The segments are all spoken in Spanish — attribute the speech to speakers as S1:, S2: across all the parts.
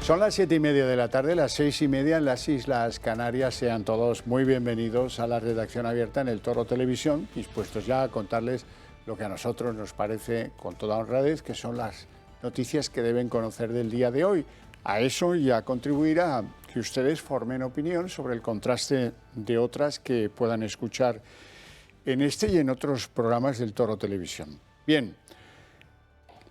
S1: Son las 7:30 de la tarde, las 6:30 en las Islas Canarias. Sean todos muy bienvenidos a la redacción abierta en El Toro Televisión, dispuestos ya a contarles lo que a nosotros nos parece con toda honradez, que son las noticias que deben conocer del día de hoy. A eso y a contribuir a que ustedes formen opinión sobre el contraste de otras que puedan escuchar en este y en otros programas del Toro Televisión. Bien.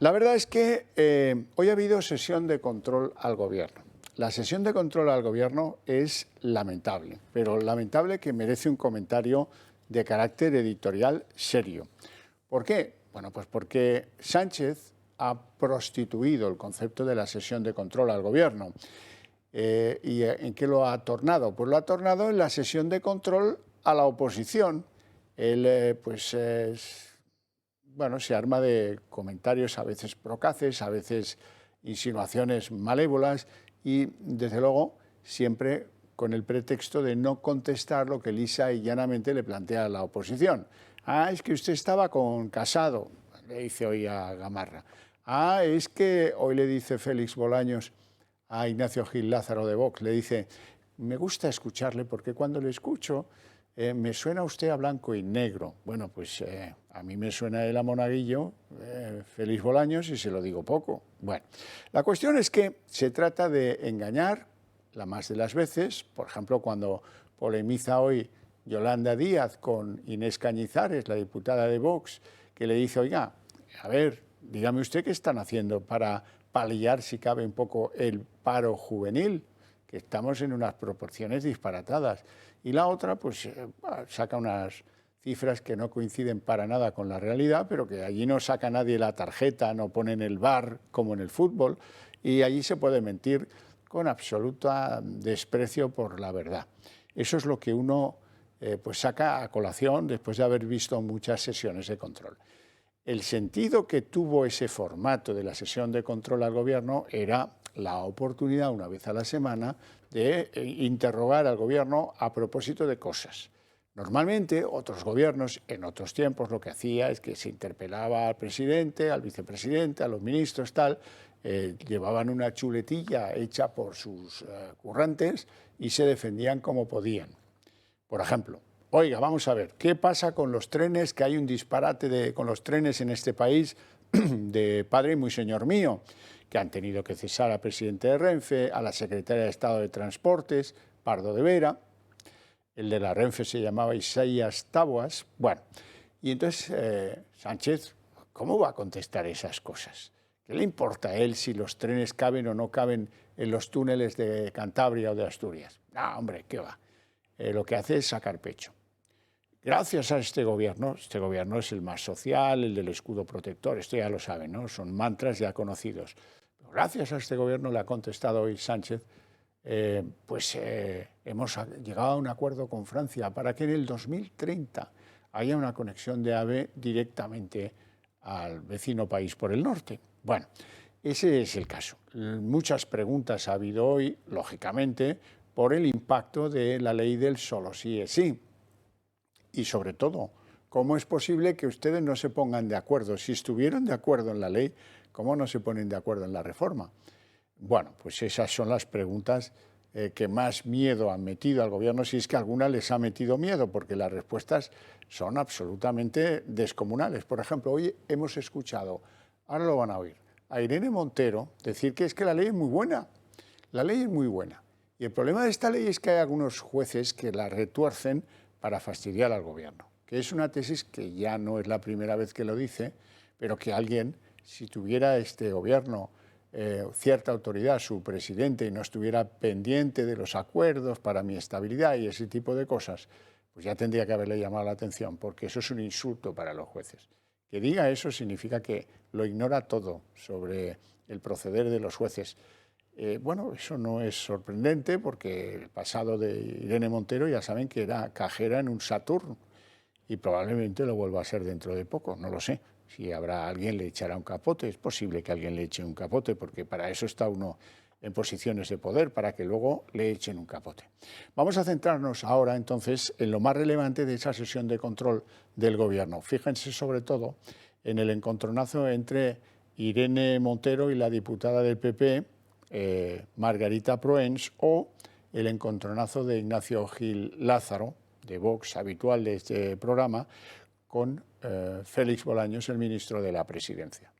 S1: La verdad es que hoy ha habido sesión de control al Gobierno. La sesión de control al Gobierno es lamentable, pero lamentable que merece un comentario de carácter editorial serio. ¿Por qué? Bueno, pues porque Sánchez ha prostituido el concepto de la sesión de control al Gobierno. ¿Y en qué lo ha tornado? Pues lo ha tornado en la sesión de control a la oposición. Él, bueno, se arma de comentarios a veces procaces, a veces insinuaciones malévolas y, desde luego, siempre con el pretexto de no contestar lo que lisa y llanamente le plantea a la oposición. Ah, es que usted estaba con Casado, le dice hoy a Gamarra. Ah, es que hoy le dice Félix Bolaños a Ignacio Gil Lázaro de Vox, le dice, me gusta escucharle porque cuando le escucho me suena usted a blanco y negro. Bueno, pues a mí me suena él a Monaguillo, Félix Bolaños, y se lo digo poco. Bueno, la cuestión es que se trata de engañar la más de las veces. Por ejemplo, cuando polemiza hoy Yolanda Díaz con Inés Cañizares, la diputada de Vox, que le dice, oiga, a ver, dígame usted qué están haciendo para paliar, si cabe un poco, el paro juvenil, que estamos en unas proporciones disparatadas. Y la otra, pues, saca unas cifras que no coinciden para nada con la realidad, pero que allí no saca nadie la tarjeta, no ponen el VAR como en el fútbol, y allí se puede mentir con absoluto desprecio por la verdad. Eso es lo que uno pues saca a colación después de haber visto muchas sesiones de control. El sentido que tuvo ese formato de la sesión de control al Gobierno era la oportunidad, una vez a la semana, de interrogar al Gobierno a propósito de cosas. Normalmente, otros gobiernos, en otros tiempos, lo que hacía es que se interpelaba al presidente, al vicepresidente, a los ministros, tal, llevaban una chuletilla hecha por sus currantes y se defendían como podían. Por ejemplo, oiga, vamos a ver, ¿qué pasa con los trenes? Que hay un disparate con los trenes en este país de padre y muy señor mío, que han tenido que cesar al presidente de Renfe, a la secretaria de Estado de Transportes, Pardo de Vera, el de la Renfe se llamaba Isaías Taboas. Bueno, y entonces Sánchez, ¿cómo va a contestar esas cosas? ¿Qué le importa a él si los trenes caben o no caben en los túneles de Cantabria o de Asturias? No, hombre, ¿qué va? Lo que hace es sacar pecho. Gracias a este gobierno es el más social, el del escudo protector, esto ya lo saben, ¿no? Son mantras ya conocidos. Pero gracias a este gobierno, le ha contestado hoy Sánchez, hemos llegado a un acuerdo con Francia para que en el 2030 haya una conexión de AVE directamente al vecino país por el norte. Bueno, ese es el caso. Muchas preguntas ha habido hoy, lógicamente, por el impacto de la ley del solo sí es sí. Y sobre todo, ¿cómo es posible que ustedes no se pongan de acuerdo? Si estuvieron de acuerdo en la ley, ¿cómo no se ponen de acuerdo en la reforma? Bueno, pues esas son las preguntas que más miedo han metido al gobierno, si es que alguna les ha metido miedo, porque las respuestas son absolutamente descomunales. Por ejemplo, hoy hemos escuchado, ahora lo van a oír, a Irene Montero decir que es que la ley es muy buena. La ley es muy buena. Y el problema de esta ley es que hay algunos jueces que la retuercen para fastidiar al gobierno, que es una tesis que ya no es la primera vez que lo dice, pero que alguien, si tuviera este gobierno cierta autoridad, su presidente, y no estuviera pendiente de los acuerdos para mi estabilidad y ese tipo de cosas, pues ya tendría que haberle llamado la atención, porque eso es un insulto para los jueces. Que diga eso significa que lo ignora todo sobre el proceder de los jueces. Bueno, eso no es sorprendente porque el pasado de Irene Montero ya saben que era cajera en un Saturn y probablemente lo vuelva a ser dentro de poco, no lo sé. Si habrá alguien le echará un capote, es posible que alguien le eche un capote porque para eso está uno en posiciones de poder, para que luego le echen un capote. Vamos a centrarnos ahora entonces en lo más relevante de esa sesión de control del gobierno. Fíjense sobre todo en el encontronazo entre Irene Montero y la diputada del PP, Margarita Proens, o el encontronazo de Ignacio Gil Lázaro, de Vox, habitual de este programa, con Félix Bolaños, el ministro de la Presidencia.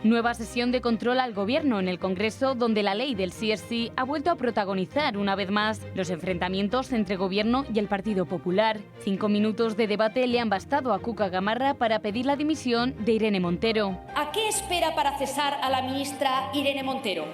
S2: Nueva sesión de control al Gobierno en el Congreso, donde la ley del sí es sí ha vuelto a protagonizar una vez más los enfrentamientos entre Gobierno y el Partido Popular. 5 minutos de debate le han bastado a Cuca Gamarra para pedir la dimisión de Irene Montero.
S3: ¿A qué espera para cesar a la ministra Irene Montero?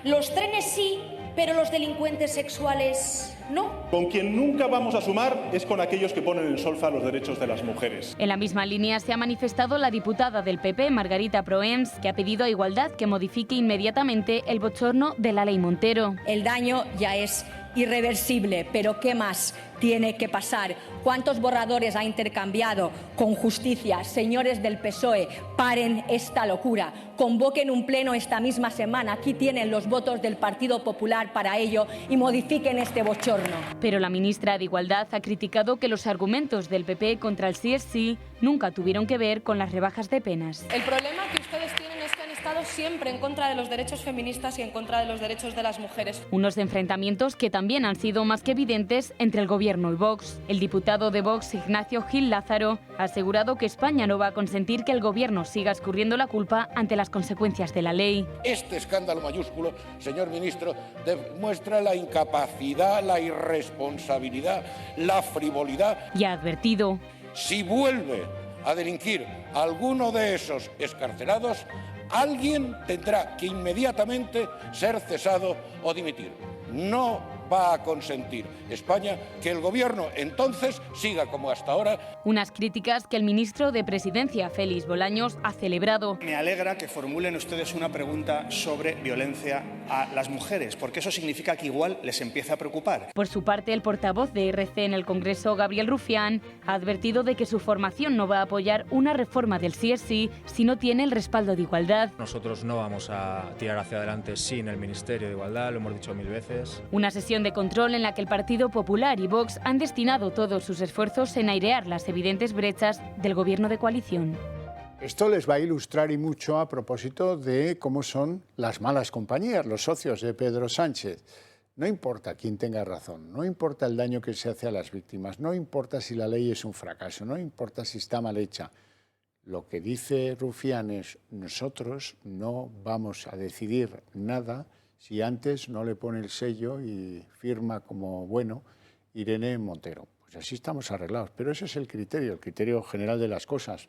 S3: Los trenes sí, pero los delincuentes sexuales no.
S4: Con quien nunca vamos a sumar es con aquellos que ponen en solfa los derechos de las mujeres.
S2: En la misma línea se ha manifestado la diputada del PP, Margarita Proens, que ha pedido a Igualdad que modifique inmediatamente el bochorno de la ley Montero.
S3: El daño ya es irreversible, pero ¿qué más tiene que pasar? ¿Cuántos borradores ha intercambiado con justicia? Señores del PSOE, paren esta locura. Convoquen un pleno esta misma semana. Aquí tienen los votos del Partido Popular para ello y modifiquen este bochorno.
S2: Pero la ministra de Igualdad ha criticado que los argumentos del PP contra el sí es sí nunca tuvieron que ver con las rebajas de penas.
S5: El problema que ustedes tienen es que han estado siempre en contra de los derechos feministas y en contra de los derechos de las mujeres.
S2: Unos enfrentamientos que también han sido más que evidentes entre el Gobierno y Vox. El diputado de Vox, Ignacio Gil Lázaro, ha asegurado que España no va a consentir que el Gobierno siga escurriendo la culpa ante las consecuencias de la ley.
S6: Este escándalo mayúsculo, señor ministro, demuestra la incapacidad, la irresponsabilidad, la frivolidad.
S2: Y ha advertido:
S6: si vuelve a delinquir alguno de esos excarcelados, alguien tendrá que inmediatamente ser cesado o dimitir. No va a consentir España que el Gobierno entonces siga como hasta ahora.
S2: Unas críticas que el ministro de Presidencia, Félix Bolaños, ha celebrado.
S7: Me alegra que formulen ustedes una pregunta sobre violencia a las mujeres, porque eso significa que igual les empieza a preocupar.
S2: Por su parte, el portavoz de RC en el Congreso, Gabriel Rufián, ha advertido de que su formación no va a apoyar una reforma del sí es sí si no tiene el respaldo de Igualdad.
S8: Nosotros no vamos a tirar hacia adelante sin el Ministerio de Igualdad, lo hemos dicho 1000 veces.
S2: Una sesión de control en la que el Partido Popular y Vox han destinado todos sus esfuerzos en airear las evidentes brechas del Gobierno de coalición.
S1: Esto les va a ilustrar y mucho a propósito de cómo son las malas compañías, los socios de Pedro Sánchez. No importa quién tenga razón, no importa el daño que se hace a las víctimas, no importa si la ley es un fracaso, no importa si está mal hecha. Lo que dice Rufián es: nosotros no vamos a decidir nada si antes no le pone el sello y firma como bueno Irene Montero. Pues así estamos arreglados, pero ese es el criterio general de las cosas.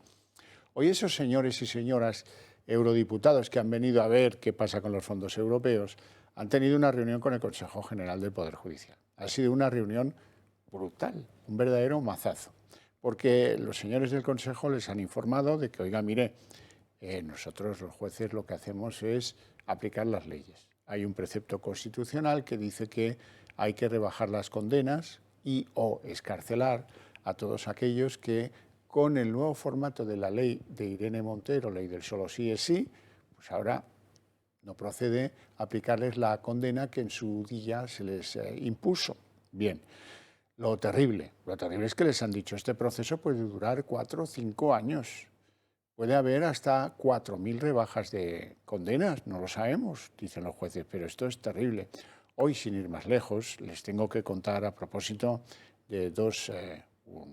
S1: Hoy esos señores y señoras eurodiputados que han venido a ver qué pasa con los fondos europeos han tenido una reunión con el Consejo General del Poder Judicial. Ha sido una reunión brutal, un verdadero mazazo, porque los señores del Consejo les han informado de que, oiga, mire, nosotros los jueces lo que hacemos es aplicar las leyes. Hay un precepto constitucional que dice que hay que rebajar las condenas y o excarcelar a todos aquellos que, con el nuevo formato de la ley de Irene Montero, ley del solo sí es sí, pues ahora no procede aplicarles la condena que en su día se les impuso. Bien, lo terrible es que les han dicho: este proceso puede durar 4 o 5 años. Puede haber hasta 4.000 rebajas de condenas, no lo sabemos, dicen los jueces, pero esto es terrible. Hoy, sin ir más lejos, les tengo que contar a propósito de dos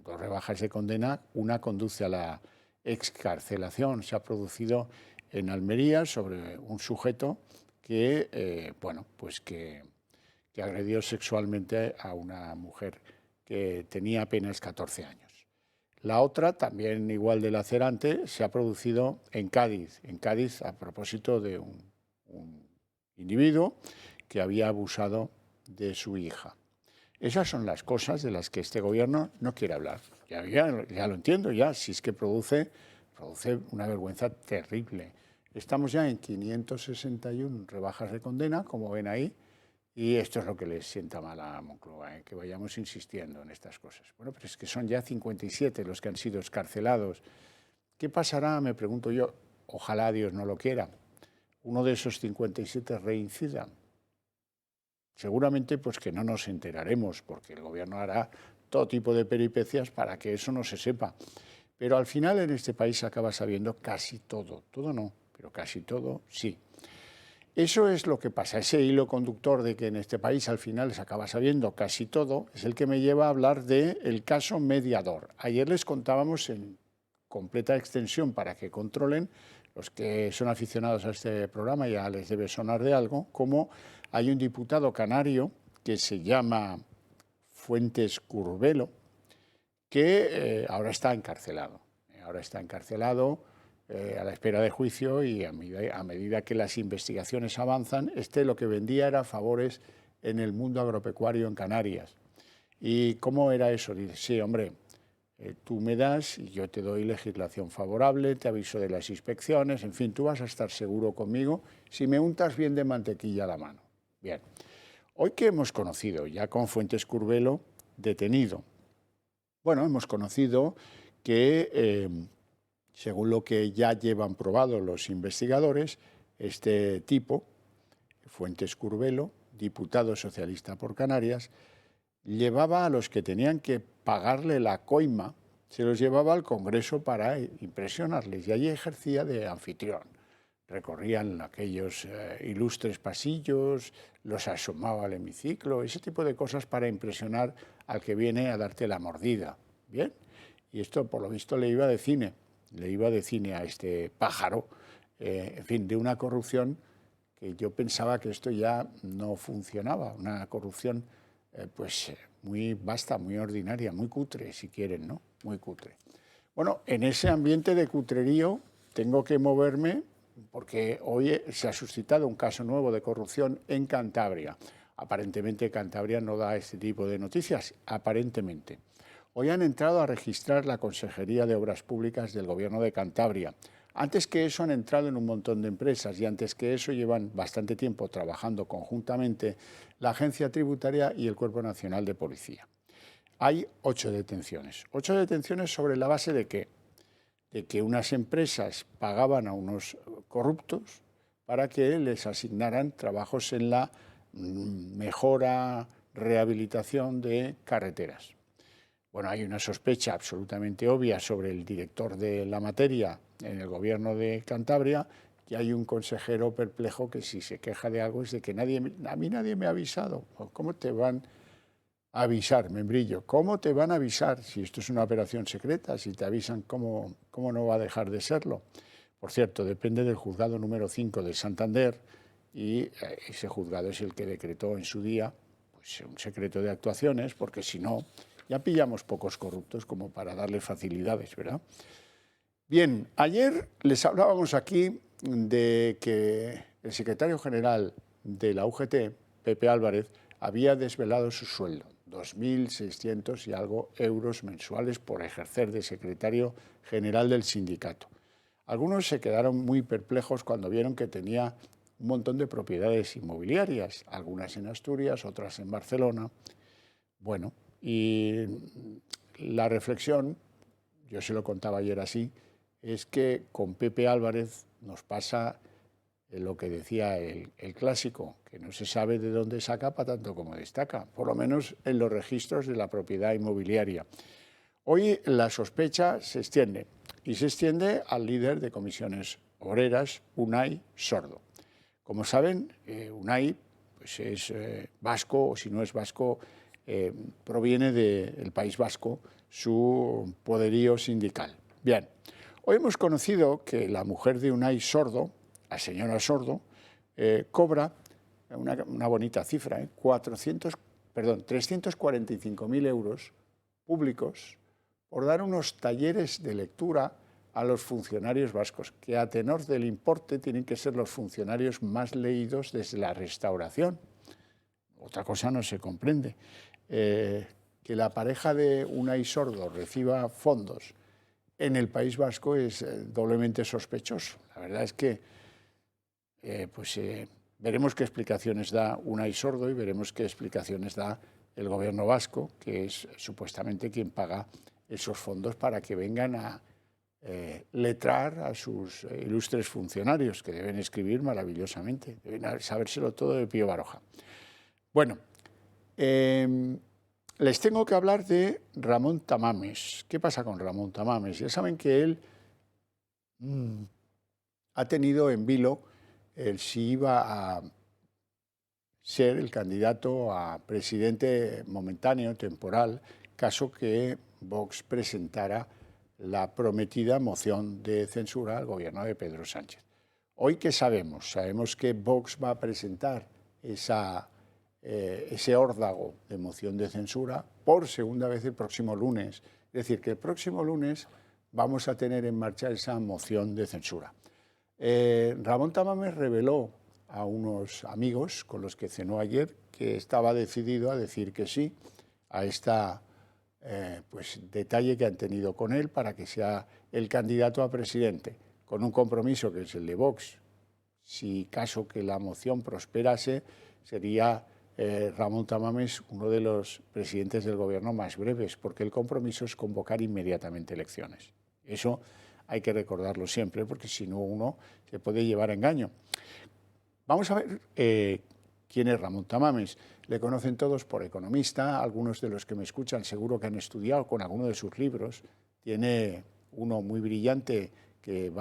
S1: rebajas de condena. Una conduce a la excarcelación. Se ha producido en Almería sobre un sujeto que, que agredió sexualmente a una mujer que tenía apenas 14 años. La otra, también igual de lacerante, se ha producido en Cádiz. En Cádiz, a propósito de un individuo que había abusado de su hija. Esas son las cosas de las que este gobierno no quiere hablar. Ya lo entiendo, si es que produce una vergüenza terrible. Estamos ya en 561 rebajas de condena, como ven ahí, y esto es lo que les sienta mal a Moncloa, que vayamos insistiendo en estas cosas. Bueno, pero es que son ya 57 los que han sido excarcelados. ¿Qué pasará? Me pregunto yo. Ojalá Dios no lo quiera. Uno de esos 57 reincida. Seguramente pues que no nos enteraremos, porque el gobierno hará todo tipo de peripecias para que eso no se sepa. Pero al final en este país se acaba sabiendo casi todo. Todo no, pero casi todo sí. Eso es lo que pasa, ese hilo conductor de que en este país al final se acaba sabiendo casi todo, es el que me lleva a hablar del caso Mediador. Ayer les contábamos en completa extensión para que controlen, los que son aficionados a este programa ya les debe sonar de algo, cómo hay un diputado canario que se llama Fuentes Curbelo, que ahora está encarcelado. A la espera de juicio, y a medida que las investigaciones avanzan, lo que vendía era favores en el mundo agropecuario en Canarias. ¿Y cómo era eso? Dice, sí, hombre, tú me das y yo te doy legislación favorable, te aviso de las inspecciones, en fin, tú vas a estar seguro conmigo si me untas bien de mantequilla la mano. Bien, hoy que hemos conocido ya con Fuentes Curbelo detenido, bueno, hemos conocido que, según lo que ya llevan probado los investigadores, este tipo, Fuentes Curbelo, diputado socialista por Canarias, llevaba a los que tenían que pagarle la coima, se los llevaba al Congreso para impresionarles y allí ejercía de anfitrión. Recorrían aquellos ilustres pasillos, los asomaba al hemiciclo, ese tipo de cosas para impresionar al que viene a darte la mordida. Bien, y esto por lo visto le iba de cine a este pájaro, en fin, de una corrupción que yo pensaba que esto ya no funcionaba, una corrupción muy vasta, muy ordinaria, muy cutre, si quieren, ¿no? Muy cutre. Bueno, en ese ambiente de cutrerío tengo que moverme porque hoy se ha suscitado un caso nuevo de corrupción en Cantabria. Aparentemente Cantabria no da este tipo de noticias, aparentemente. Hoy han entrado a registrar la Consejería de Obras Públicas del Gobierno de Cantabria. Antes que eso han entrado en un montón de empresas y antes que eso llevan bastante tiempo trabajando conjuntamente la Agencia Tributaria y el Cuerpo Nacional de Policía. Hay 8 detenciones. 8 detenciones sobre la base de ¿qué? De que unas empresas pagaban a unos corruptos para que les asignaran trabajos en la mejora, rehabilitación de carreteras. Bueno, hay una sospecha absolutamente obvia sobre el director de la materia en el Gobierno de Cantabria, y hay un consejero perplejo que si se queja de algo es de que a mí nadie me ha avisado. ¿Cómo te van a avisar, membrillo? ¿Cómo te van a avisar si esto es una operación secreta? Si te avisan, ¿cómo no va a dejar de serlo? Por cierto, depende del juzgado número 5 de Santander, y ese juzgado es el que decretó en su día un secreto de actuaciones, porque si no, ya pillamos pocos corruptos como para darle facilidades, ¿verdad? Bien, ayer les hablábamos aquí de que el secretario general de la UGT, Pepe Álvarez, había desvelado su sueldo, 2.600 y algo euros mensuales por ejercer de secretario general del sindicato. Algunos se quedaron muy perplejos cuando vieron que tenía un montón de propiedades inmobiliarias, algunas en Asturias, otras en Barcelona. Bueno, y la reflexión, yo se lo contaba ayer así, es que con Pepe Álvarez nos pasa lo que decía el clásico, que no se sabe de dónde saca para tanto como destaca, por lo menos en los registros de la propiedad inmobiliaria. Hoy la sospecha se extiende, y se extiende al líder de comisiones obreras, Unai Sordo. Como saben, Unai pues es vasco, o si no es vasco, proviene del País Vasco, su poderío sindical. Bien, hoy hemos conocido que la mujer de Unai Sordo, la señora Sordo, cobra una bonita cifra, 345.000 euros públicos por dar unos talleres de lectura a los funcionarios vascos, que a tenor del importe tienen que ser los funcionarios más leídos desde la Restauración. Otra cosa no se comprende. Que la pareja de Unai Sordo reciba fondos en el País Vasco es doblemente sospechoso. La verdad es que veremos qué explicaciones da Unai Sordo y veremos qué explicaciones da el gobierno vasco, que es supuestamente quien paga esos fondos para que vengan a letrar a sus ilustres funcionarios, que deben escribir maravillosamente, deben sabérselo todo de Pío Baroja. Bueno, les tengo que hablar de Ramón Tamames. ¿Qué pasa con Ramón Tamames? Ya saben que él ha tenido en vilo si iba a ser el candidato a presidente momentáneo, temporal, caso que Vox presentara la prometida moción de censura al gobierno de Pedro Sánchez. Hoy, ¿qué sabemos? Sabemos que Vox va a presentar ese órdago de moción de censura por segunda vez el próximo lunes. Es decir, que el próximo lunes vamos a tener en marcha esa moción de censura. Ramón Tamames reveló a unos amigos con los que cenó ayer que estaba decidido a decir que sí a esta detalle que han tenido con él para que sea el candidato a presidente, con un compromiso que es el de Vox. Si caso que la moción prosperase, sería Ramón Tamames uno de los presidentes del gobierno más breves, porque el compromiso es convocar inmediatamente elecciones. Eso hay que recordarlo siempre, porque si no uno se puede llevar a engaño. Vamos a ver quién es Ramón Tamames. Le conocen todos por economista, algunos de los que me escuchan seguro que han estudiado con alguno de sus libros. Tiene uno muy brillante que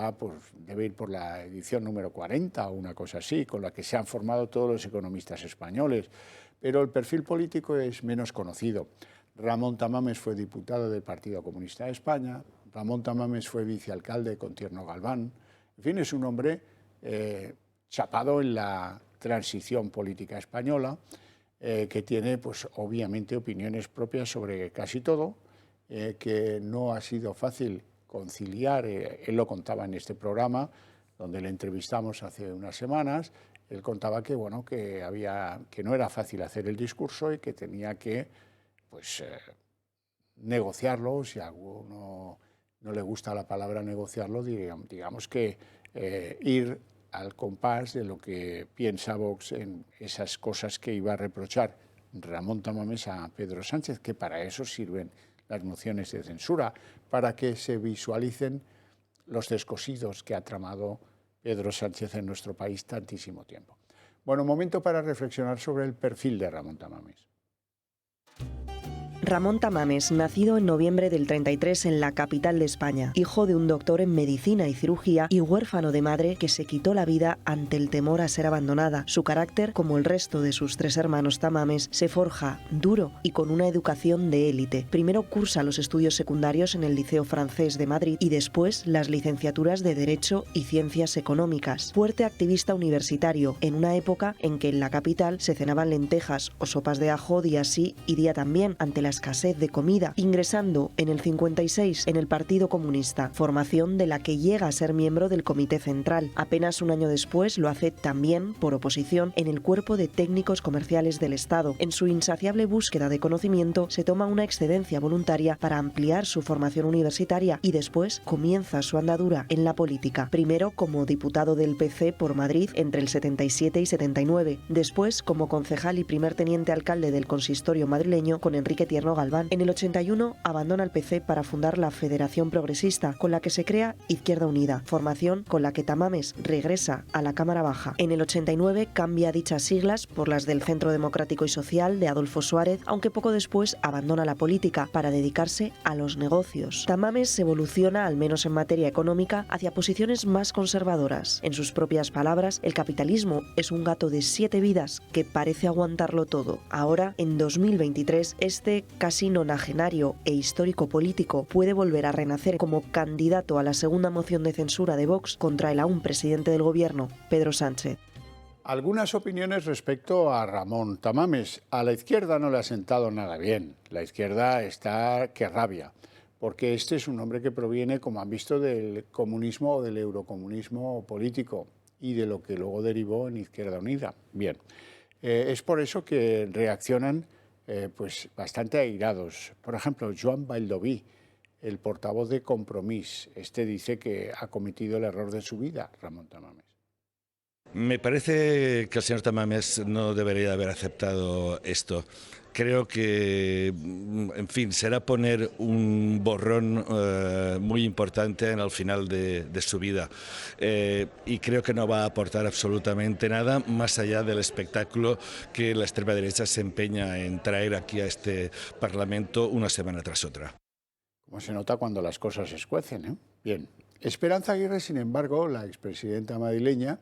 S1: debe ir por la edición número 40 o una cosa así, con la que se han formado todos los economistas españoles. Pero el perfil político es menos conocido. Ramón Tamames fue diputado del Partido Comunista de España, Ramón Tamames fue vicealcalde con Tierno Galván. En fin, es un hombre chapado en la transición política española, que tiene, pues, obviamente, opiniones propias sobre casi todo, que no ha sido fácil conciliar. Él lo contaba en este programa, donde le entrevistamos hace unas semanas. Él contaba que, bueno, que no era fácil hacer el discurso y que tenía que, pues, negociarlo. Si a alguno no le gusta la palabra negociarlo, digamos que ir al compás de lo que piensa Vox en esas cosas que iba a reprochar Ramón Tamames a Pedro Sánchez, que para eso sirven las mociones de censura, para que se visualicen los descosidos que ha tramado Pedro Sánchez en nuestro país tantísimo tiempo. Bueno, momento para reflexionar sobre el perfil de Ramón Tamames.
S9: Ramón Tamames, nacido en noviembre del 33 en la capital de España, hijo de un doctor en medicina y cirugía y huérfano de madre que se quitó la vida ante el temor a ser abandonada. Su carácter, como el resto de sus tres hermanos Tamames, se forja duro y con una educación de élite. Primero cursa los estudios secundarios en el Liceo Francés de Madrid y después las licenciaturas de Derecho y Ciencias Económicas. Fuerte activista universitario, en una época en que en la capital se cenaban lentejas o sopas de ajo día sí y día también ante la escasez de comida, ingresando en el 56 en el Partido Comunista, formación de la que llega a ser miembro del Comité Central. Apenas un año después lo hace también, por oposición, en el Cuerpo de Técnicos Comerciales del Estado. En su insaciable búsqueda de conocimiento, se toma una excedencia voluntaria para ampliar su formación universitaria y después comienza su andadura en la política. Primero como diputado del PC por Madrid entre el 77 y 79, después como concejal y primer teniente alcalde del consistorio madrileño con Enrique Tierno Galván. En el 81 abandona el PC para fundar la Federación Progresista, con la que se crea Izquierda Unida, formación con la que Tamames regresa a la Cámara Baja. En el 89 cambia dichas siglas por las del Centro Democrático y Social de Adolfo Suárez, aunque poco después abandona la política para dedicarse a los negocios. Tamames evoluciona, al menos en materia económica, hacia posiciones más conservadoras. En sus propias palabras, el capitalismo es un gato de 7 vidas que parece aguantarlo todo. Ahora, en 2023, este casi nonagenario e histórico político puede volver a renacer como candidato a la segunda moción de censura de Vox contra el aún presidente del gobierno, Pedro Sánchez.
S1: Algunas opiniones respecto a Ramón Tamames. A la izquierda no le ha sentado nada bien. La izquierda está que rabia, porque este es un hombre que proviene, como han visto, del comunismo o del eurocomunismo político y de lo que luego derivó en Izquierda Unida. Bien, es por eso que reaccionan pues bastante airados. Por ejemplo, Joan Baldoví, el portavoz de Compromís, dice que ha cometido el error de su vida, Ramón Tamames.
S10: Me parece que el señor Tamames no debería haber aceptado esto. Creo que, en fin, será poner un borrón muy importante en el final de su vida. Y creo que no va a aportar absolutamente nada más allá del espectáculo que la extrema derecha se empeña en traer aquí a este Parlamento una semana tras otra.
S1: Como se nota cuando las cosas se escuecen, ¿eh? Bien. Esperanza Aguirre, sin embargo, la expresidenta madrileña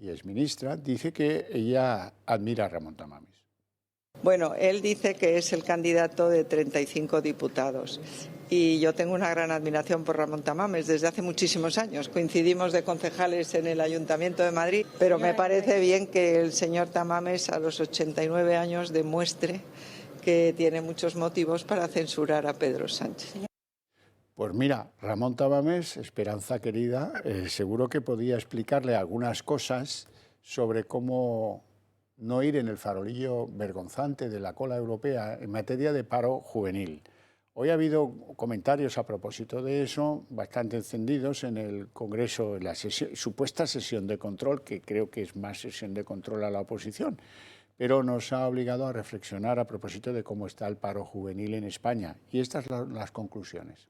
S1: y es ministra, dice que ella admira a Ramón Tamames.
S11: Bueno, él dice que es el candidato de 35 diputados y yo tengo una gran admiración por Ramón Tamames desde hace muchísimos años. Coincidimos de concejales en el Ayuntamiento de Madrid, pero me parece bien que el señor Tamames a los 89 años demuestre que tiene muchos motivos para censurar a Pedro Sánchez.
S1: Pues mira, Ramón Tamames, Esperanza querida, seguro que podía explicarle algunas cosas sobre cómo no ir en el farolillo vergonzante de la cola europea en materia de paro juvenil. Hoy ha habido comentarios a propósito de eso, bastante encendidos en el Congreso, en la supuesta sesión de control, que creo que es más sesión de control a la oposición, pero nos ha obligado a reflexionar a propósito de cómo está el paro juvenil en España. Y estas son las conclusiones.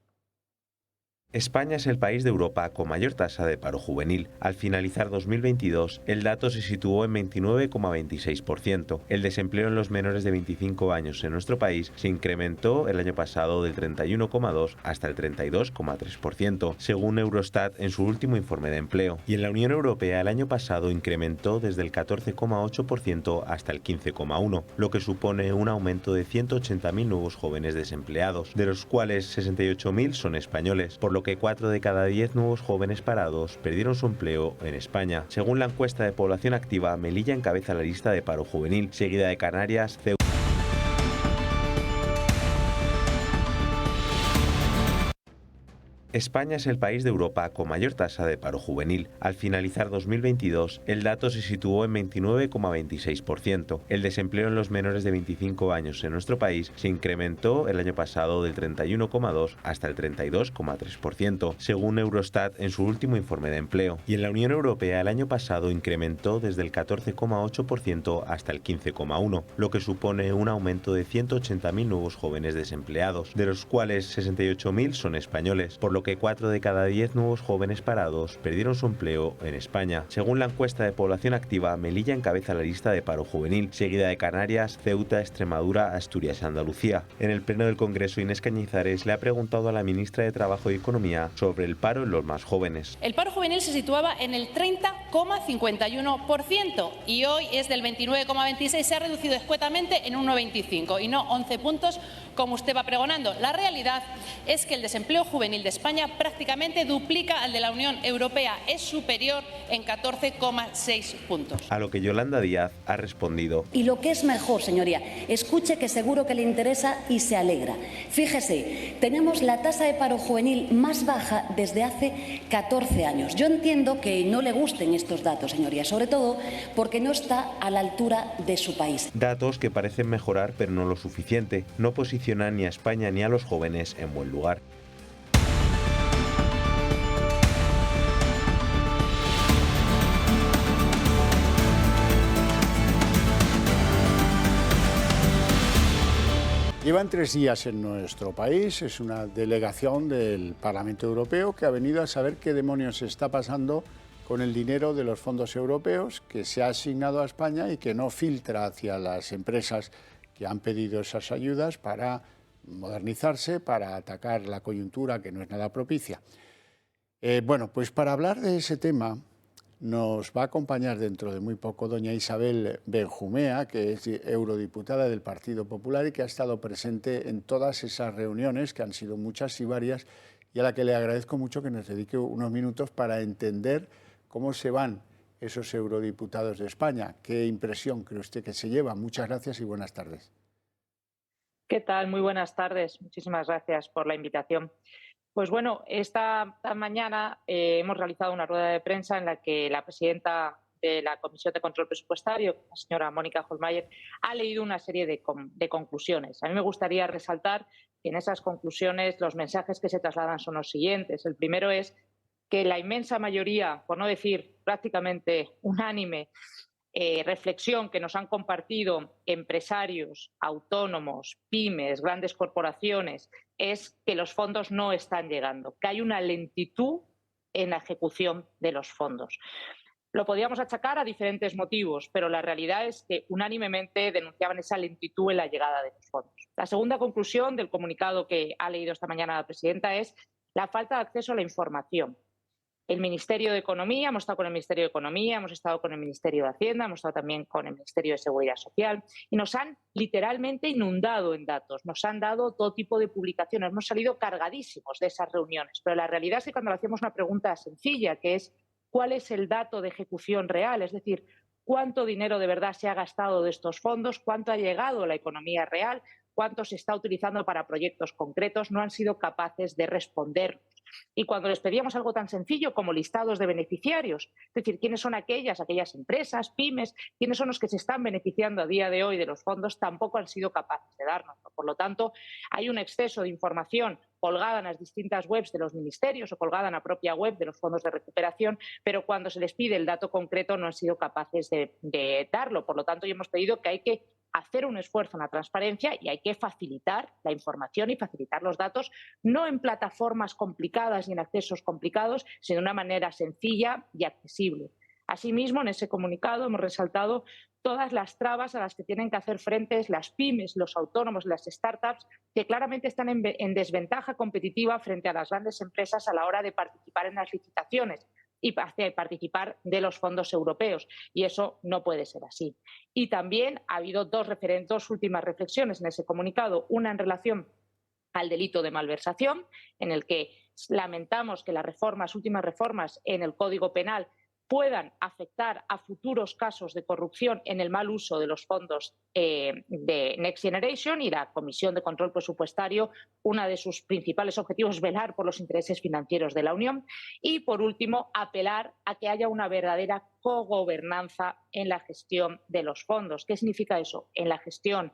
S12: España es el país de Europa con mayor tasa de paro juvenil. Al finalizar 2022, el dato se situó en 29,26%. El desempleo en los menores de 25 años en nuestro país se incrementó el año pasado del 31,2 hasta el 32,3%, según Eurostat en su último informe de empleo. Y en la Unión Europea el año pasado incrementó desde el 14,8% hasta el 15,1%, lo que supone un aumento de 180.000 nuevos jóvenes desempleados, de los cuales 68.000 son españoles, por lo que 4 de cada 10 nuevos jóvenes parados perdieron su empleo en España. Según la encuesta de población activa, Melilla encabeza la lista de paro juvenil, seguida de Canarias, Ceuta. España es el país de Europa con mayor tasa de paro juvenil. Al finalizar 2022, el dato se situó en 29,26%. El desempleo en los menores de 25 años en nuestro país se incrementó el año pasado del 31,2 hasta el 32,3%, según Eurostat en su último informe de empleo. Y en la Unión Europea el año pasado incrementó desde el 14,8% hasta el 15,1%, lo que supone un aumento de 180.000 nuevos jóvenes desempleados, de los cuales 68.000 son españoles, por lo que 4 de cada 10 nuevos jóvenes parados perdieron su empleo en España. Según la encuesta de población activa, Melilla encabeza la lista de paro juvenil, seguida de Canarias, Ceuta, Extremadura, Asturias y Andalucía. En el pleno del Congreso, Inés Cañizares le ha preguntado a la ministra de Trabajo y Economía sobre el paro en los más jóvenes.
S13: El paro juvenil se situaba en el 30,51% y hoy es del 29,26%, se ha reducido escuetamente en un 1,25 y no 11 puntos como usted va pregonando. La realidad es que el desempleo juvenil de España prácticamente duplica al de la Unión Europea, es superior en 14,6 puntos.
S12: A lo que Yolanda Díaz ha respondido.
S14: Y lo que es mejor, señoría, escuche que seguro que le interesa y se alegra. Fíjese, tenemos la tasa de paro juvenil más baja desde hace 14 años. Yo entiendo que no le gusten estos datos, señoría, sobre todo porque no está a la altura de su país.
S12: Datos que parecen mejorar, pero no lo suficiente. No posicionan ni a España ni a los jóvenes en buen lugar.
S1: Llevan 3 días en nuestro país, es una delegación del Parlamento Europeo que ha venido a saber qué demonios está pasando con el dinero de los fondos europeos que se ha asignado a España y que no filtra hacia las empresas que han pedido esas ayudas para modernizarse, para atacar la coyuntura que no es nada propicia. Bueno, pues para hablar de ese tema nos va a acompañar dentro de muy poco doña Isabel Benjumea, que es eurodiputada del Partido Popular y que ha estado presente en todas esas reuniones, que han sido muchas y varias, y a la que le agradezco mucho que nos dedique unos minutos para entender cómo se van esos eurodiputados de España. ¿Qué impresión cree usted que se lleva? Muchas gracias y buenas tardes.
S15: ¿Qué tal? Muy buenas tardes. Muchísimas gracias por la invitación. Pues bueno, esta mañana hemos realizado una rueda de prensa en la que la presidenta de la Comisión de Control Presupuestario, la señora Mónica Hohlmeier, ha leído una serie de conclusiones. A mí me gustaría resaltar que en esas conclusiones los mensajes que se trasladan son los siguientes. El primero es que la inmensa mayoría, por no decir prácticamente unánime, reflexión que nos han compartido empresarios, autónomos, pymes, grandes corporaciones, es que los fondos no están llegando, que hay una lentitud en la ejecución de los fondos. Lo podíamos achacar a diferentes motivos, pero la realidad es que unánimemente denunciaban esa lentitud en la llegada de los fondos. La segunda conclusión del comunicado que ha leído esta mañana la presidenta es la falta de acceso a la información. el Ministerio de Economía, hemos estado con el Ministerio de Economía, hemos estado con el Ministerio de Hacienda, hemos estado también con el Ministerio de Seguridad Social y nos han literalmente inundado en datos, nos han dado todo tipo de publicaciones, hemos salido cargadísimos de esas reuniones, pero la realidad es que cuando le hacemos una pregunta sencilla, que es ¿cuál es el dato de ejecución real? Es decir, ¿cuánto dinero de verdad se ha gastado de estos fondos? ¿Cuánto ha llegado a la economía real? ¿Cuánto se está utilizando para proyectos concretos? No han sido capaces de responder. Y cuando les pedíamos algo tan sencillo como listados de beneficiarios, es decir, quiénes son aquellas empresas, pymes, quiénes son los que se están beneficiando a día de hoy de los fondos, tampoco han sido capaces de darnos. Por lo tanto, hay un exceso de información colgada en las distintas webs de los ministerios o colgada en la propia web de los fondos de recuperación, pero cuando se les pide el dato concreto no han sido capaces de darlo. Por lo tanto, hemos pedido que hay que hacer un esfuerzo en la transparencia y hay que facilitar la información y facilitar los datos, no en plataformas complicadas y en accesos complicados, sino de una manera sencilla y accesible. Asimismo, en ese comunicado hemos resaltado todas las trabas a las que tienen que hacer frente las pymes, los autónomos, las startups, que claramente están en desventaja competitiva frente a las grandes empresas a la hora de participar en las licitaciones y participar de los fondos europeos. Y eso no puede ser así. Y también ha habido dos últimas reflexiones en ese comunicado, una en relación al delito de malversación, en el que lamentamos que las últimas reformas en el Código Penal puedan afectar a futuros casos de corrupción en el mal uso de los fondos de Next Generation, y la Comisión de Control Presupuestario, uno de sus principales objetivos es velar por los intereses financieros de la Unión. Y, por último, apelar a que haya una verdadera cogobernanza en la gestión de los fondos. ¿Qué significa eso? En la gestión,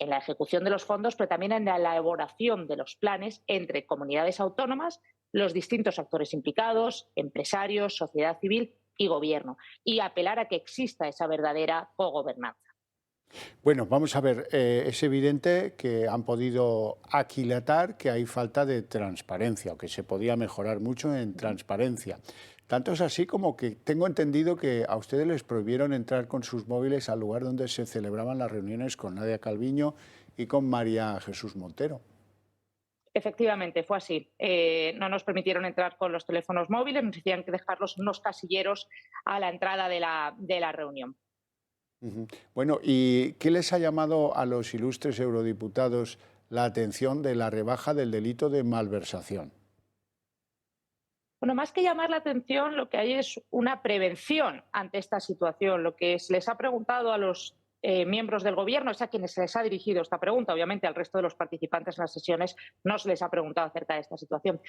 S15: en la ejecución de los fondos, pero también en la elaboración de los planes entre comunidades autónomas, los distintos actores implicados, empresarios, sociedad civil y gobierno, y apelar a que exista esa verdadera cogobernanza.
S1: Bueno, vamos a ver, es evidente que han podido aquilatar que hay falta de transparencia, o que se podía mejorar mucho en transparencia. Tanto es así como que tengo entendido que a ustedes les prohibieron entrar con sus móviles al lugar donde se celebraban las reuniones con Nadia Calviño y con María Jesús Montero.
S15: Efectivamente, fue así. No nos permitieron entrar con los teléfonos móviles, nos decían que dejarlos en unos casilleros a la entrada de la reunión.
S1: Bueno, ¿y qué les ha llamado a los ilustres eurodiputados la atención de la rebaja del delito de malversación?
S15: Bueno, más que llamar la atención, lo que hay es una prevención ante esta situación. Lo que se les ha preguntado a los miembros del Gobierno es a quienes se les ha dirigido esta pregunta. Obviamente, al resto de los participantes en las sesiones no se les ha preguntado acerca de esta situación.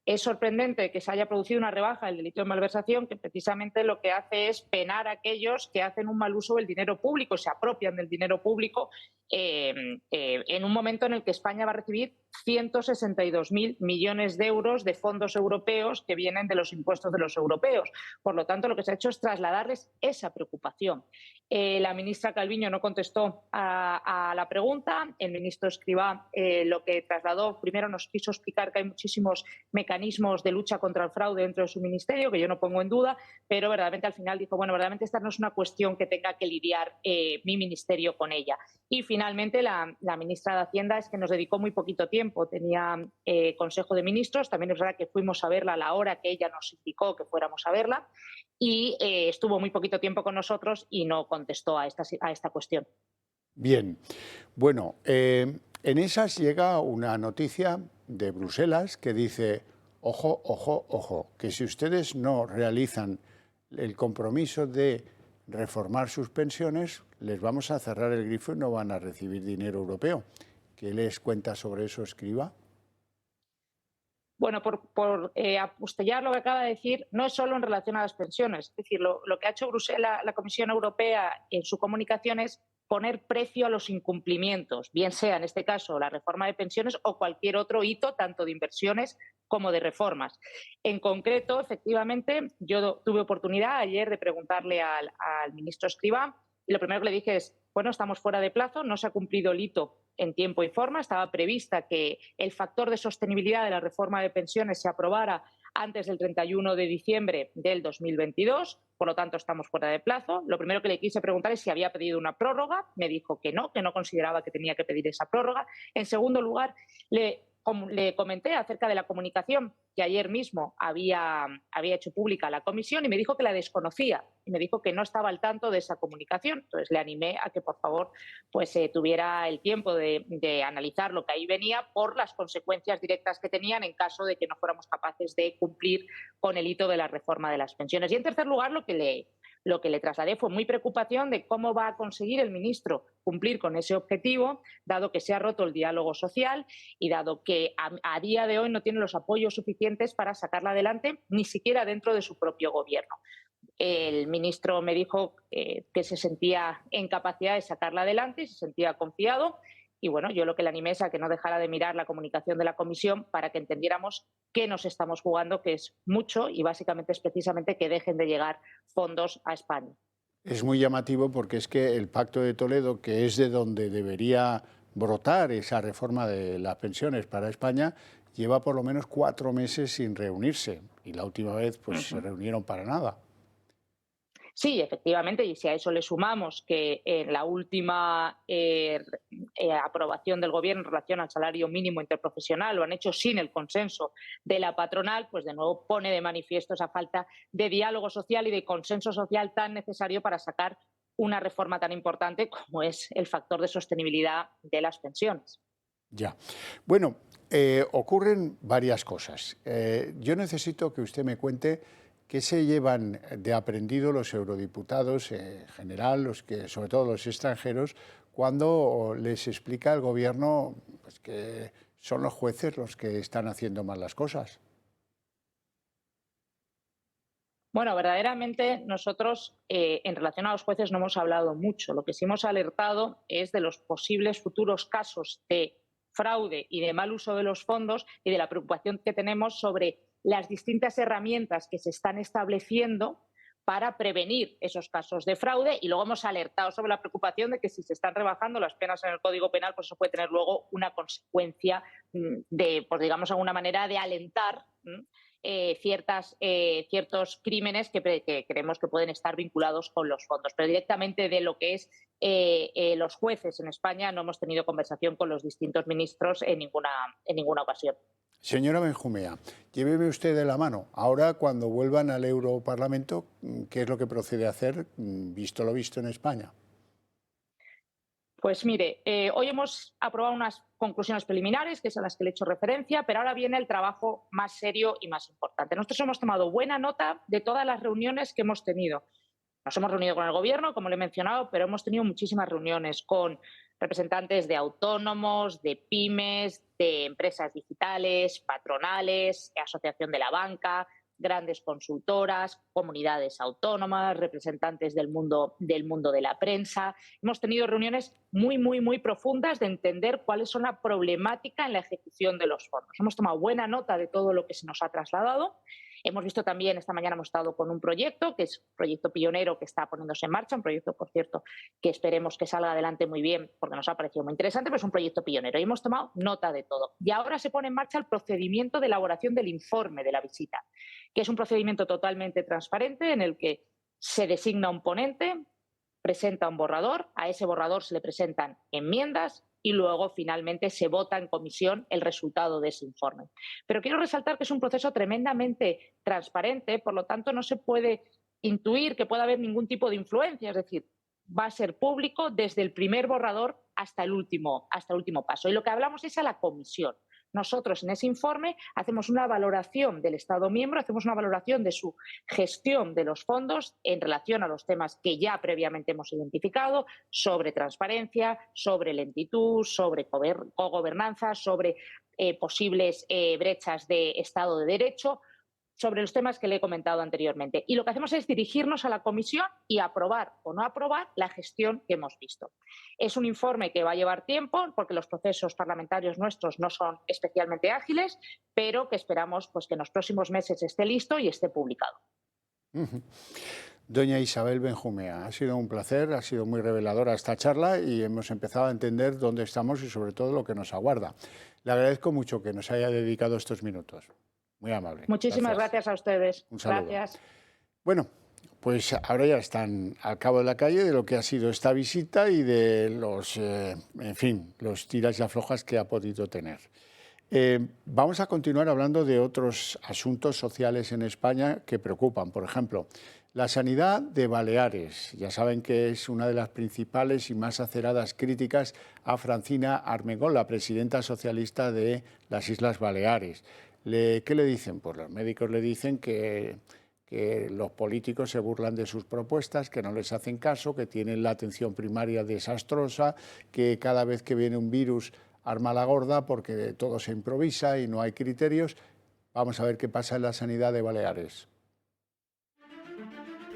S15: Es sorprendente que se haya producido una rebaja del delito de malversación, que precisamente lo que hace es penar a aquellos que hacen un mal uso del dinero público, se apropian del dinero público en un momento en el que España va a recibir 162.000 millones de euros de fondos europeos que vienen de los impuestos de los europeos. Por lo tanto, lo que se ha hecho es trasladarles esa preocupación. La ministra Calviño no contestó a la pregunta. El ministro Escrivá lo que trasladó, primero nos quiso explicar que hay muchísimos mecanismos de lucha contra el fraude dentro de su ministerio, que yo no pongo en duda, pero verdaderamente al final dijo, bueno, verdaderamente esta no es una cuestión que tenga que lidiar mi ministerio con ella. Y finalmente la ministra de Hacienda es que nos dedicó muy poquito tiempo, tenía Consejo de Ministros, también es verdad que fuimos a verla a la hora que ella nos indicó que fuéramos a verla, y estuvo muy poquito tiempo con nosotros y no contestó a esta cuestión.
S1: Bien, bueno, en esas llega una noticia de Bruselas que dice, ojo, ojo, ojo, que si ustedes no realizan el compromiso de reformar sus pensiones, les vamos a cerrar el grifo y no van a recibir dinero europeo. ¿Qué les cuenta sobre eso, Escrivá?
S15: Bueno, por apostillar lo que acaba de decir, no es solo en relación a las pensiones. Es decir, lo que ha hecho Bruselas, la Comisión Europea en su comunicación es poner precio a los incumplimientos, bien sea en este caso la reforma de pensiones o cualquier otro hito, tanto de inversiones como de reformas. En concreto, efectivamente, yo tuve oportunidad ayer de preguntarle al ministro Escrivá y lo primero que le dije es, bueno, estamos fuera de plazo, no se ha cumplido el hito en tiempo y forma, estaba prevista que el factor de sostenibilidad de la reforma de pensiones se aprobara antes del 31 de diciembre del 2022, por lo tanto estamos fuera de plazo. Lo primero que le quise preguntar es si había pedido una prórroga, me dijo que no consideraba que tenía que pedir esa prórroga. En segundo lugar, le le comenté acerca de la comunicación que ayer mismo había hecho pública la comisión y me dijo que la desconocía y me dijo que no estaba al tanto de esa comunicación. Entonces le animé a que por favor pues tuviera el tiempo de analizar lo que ahí venía por las consecuencias directas que tenían en caso de que no fuéramos capaces de cumplir con el hito de la reforma de las pensiones. Y en tercer lugar, lo que le trasladé fue muy preocupación de cómo va a conseguir el ministro cumplir con ese objetivo, dado que se ha roto el diálogo social y dado que a día de hoy no tiene los apoyos suficientes para sacarla adelante, ni siquiera dentro de su propio gobierno. El ministro me dijo que se sentía en capacidad de sacarla adelante y se sentía confiado. Y bueno, yo lo que le animé es a que no dejara de mirar la comunicación de la comisión para que entendiéramos qué nos estamos jugando, que es mucho y básicamente es precisamente que dejen de llegar fondos a España.
S1: Es muy llamativo porque es que el Pacto de Toledo, que es de donde debería brotar esa reforma de las pensiones para España, lleva por lo menos 4 meses sin reunirse y la última vez pues se reunieron para nada.
S15: Sí, efectivamente, y si a eso le sumamos que en la última aprobación del Gobierno en relación al salario mínimo interprofesional lo han hecho sin el consenso de la patronal, pues de nuevo pone de manifiesto esa falta de diálogo social y de consenso social tan necesario para sacar una reforma tan importante como es el factor de sostenibilidad de las pensiones.
S1: Ya. Bueno, ocurren varias cosas. Yo necesito que usted me cuente ¿qué se llevan de aprendido los eurodiputados en general, sobre todo los extranjeros, cuando les explica el Gobierno pues, que son los jueces los que están haciendo mal las cosas?
S15: Bueno, verdaderamente nosotros en relación a los jueces no hemos hablado mucho. Lo que sí hemos alertado es de los posibles futuros casos de fraude y de mal uso de los fondos y de la preocupación que tenemos sobre las distintas herramientas que se están estableciendo para prevenir esos casos de fraude y luego hemos alertado sobre la preocupación de que si se están rebajando las penas en el Código Penal, pues eso puede tener luego una consecuencia de, pues digamos, alguna manera de alentar ciertos crímenes que creemos que pueden estar vinculados con los fondos. Pero directamente de lo que es los jueces en España no hemos tenido conversación con los distintos ministros en ninguna ocasión.
S1: Señora Benjumea, lléveme usted de la mano. Ahora, cuando vuelvan al Europarlamento, ¿qué es lo que procede a hacer, visto lo visto en España?
S15: Pues mire, hoy hemos aprobado unas conclusiones preliminares, que son las que le he hecho referencia, pero ahora viene el trabajo más serio y más importante. Nosotros hemos tomado buena nota de todas las reuniones que hemos tenido. Nos hemos reunido con el Gobierno, como le he mencionado, pero hemos tenido muchísimas reuniones con representantes de autónomos, de pymes, de empresas digitales, patronales, asociación de la banca, grandes consultoras, comunidades autónomas, representantes del mundo de la prensa. Hemos tenido reuniones muy profundas de entender cuáles son la problemática en la ejecución de los fondos. Hemos tomado buena nota de todo lo que se nos ha trasladado. Hemos visto también, esta mañana hemos estado con un proyecto, que es un proyecto pionero que está poniéndose en marcha, un proyecto, por cierto, que esperemos que salga adelante muy bien, porque nos ha parecido muy interesante, pero es un proyecto pionero y hemos tomado nota de todo. Y ahora se pone en marcha el procedimiento de elaboración del informe de la visita, que es un procedimiento totalmente transparente en el que se designa un ponente, presenta un borrador, a ese borrador se le presentan enmiendas y luego finalmente se vota en comisión el resultado de ese informe. Pero quiero resaltar que es un proceso tremendamente transparente, por lo tanto no se puede intuir que pueda haber ningún tipo de influencia, es decir, va a ser público desde el primer borrador hasta el último paso. Y lo que hablamos es a la comisión. Nosotros en ese informe hacemos una valoración del Estado miembro, hacemos una valoración de su gestión de los fondos en relación a los temas que ya previamente hemos identificado, sobre transparencia, sobre lentitud, sobre cogobernanza, sobre posibles brechas de Estado de Derecho, sobre los temas que le he comentado anteriormente. Y lo que hacemos es dirigirnos a la comisión y aprobar o no aprobar la gestión que hemos visto. Es un informe que va a llevar tiempo porque los procesos parlamentarios nuestros no son especialmente ágiles, pero que esperamos pues, que en los próximos meses esté listo y esté publicado.
S1: Doña Isabel Benjumea, ha sido un placer, ha sido muy reveladora esta charla y hemos empezado a entender dónde estamos y sobre todo lo que nos aguarda. Le agradezco mucho que nos haya dedicado estos minutos. Muy amable.
S15: Muchísimas gracias a ustedes.
S1: Un saludo.
S15: Gracias.
S1: Bueno, pues ahora ya están al cabo de la calle de lo que ha sido esta visita y de los, en fin, los tiras y aflojas que ha podido tener. Vamos a continuar hablando de otros asuntos sociales en España que preocupan. Por ejemplo, la sanidad de Baleares. Ya saben que es una de las principales y más aceradas críticas a Francina Armengol, la presidenta socialista de las Islas Baleares. ¿Qué le dicen? Pues los médicos le dicen que los políticos se burlan de sus propuestas, que no les hacen caso, que tienen la atención primaria desastrosa, que cada vez que viene un virus arma la gorda porque todo se improvisa y no hay criterios. Vamos a ver qué pasa en la sanidad de Baleares.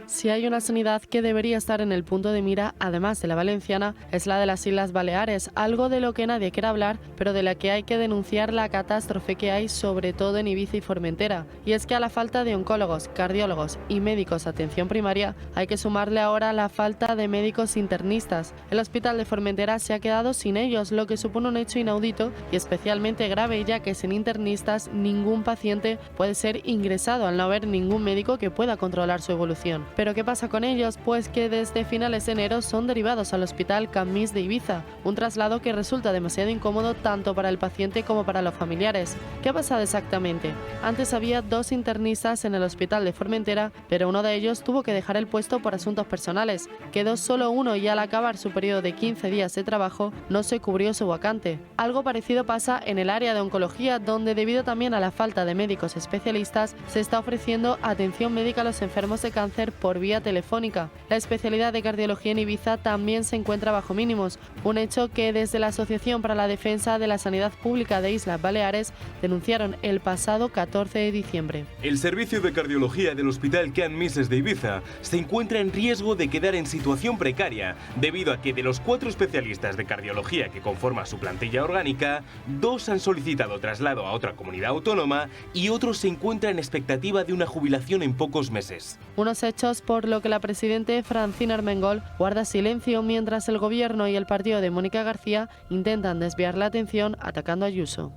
S16: Si hay una sanidad que debería estar en el punto de mira, además de la valenciana, es la de las Islas Baleares, algo de lo que nadie quiere hablar, pero de la que hay que denunciar la catástrofe que hay, sobre todo en Ibiza y Formentera. Y es que a la falta de oncólogos, cardiólogos y médicos de atención primaria, hay que sumarle ahora la falta de médicos internistas. El hospital de Formentera se ha quedado sin ellos, lo que supone un hecho inaudito y especialmente grave, ya que sin internistas ningún paciente puede ser ingresado al no haber ningún médico que pueda controlar su evolución. ¿Pero qué pasa con ellos? Pues que desde finales de enero son derivados al Hospital Camís de Ibiza, un traslado que resulta demasiado incómodo tanto para el paciente como para los familiares. ¿Qué ha pasado exactamente? Antes había 2 internistas en el Hospital de Formentera, pero uno de ellos tuvo que dejar el puesto por asuntos personales. Quedó solo uno y al acabar su periodo de 15 días de trabajo no se cubrió su vacante. Algo parecido pasa en el área de oncología, donde debido también a la falta de médicos especialistas se está ofreciendo atención médica a los enfermos de cáncer por vía telefónica. La especialidad de cardiología en Ibiza también se encuentra bajo mínimos, un hecho que desde la Asociación para la Defensa de la Sanidad Pública de Islas Baleares denunciaron el pasado 14 de diciembre.
S17: El servicio de cardiología del Hospital Can Mises de Ibiza se encuentra en riesgo de quedar en situación precaria, debido a que de los 4 especialistas de cardiología que conforman su plantilla orgánica, 2 han solicitado traslado a otra comunidad autónoma y otros se encuentran en expectativa de una jubilación en pocos meses.
S16: Unos hechos por lo que la presidenta Francina Armengol guarda silencio mientras el gobierno y el partido de Mónica García intentan desviar la atención atacando a Ayuso.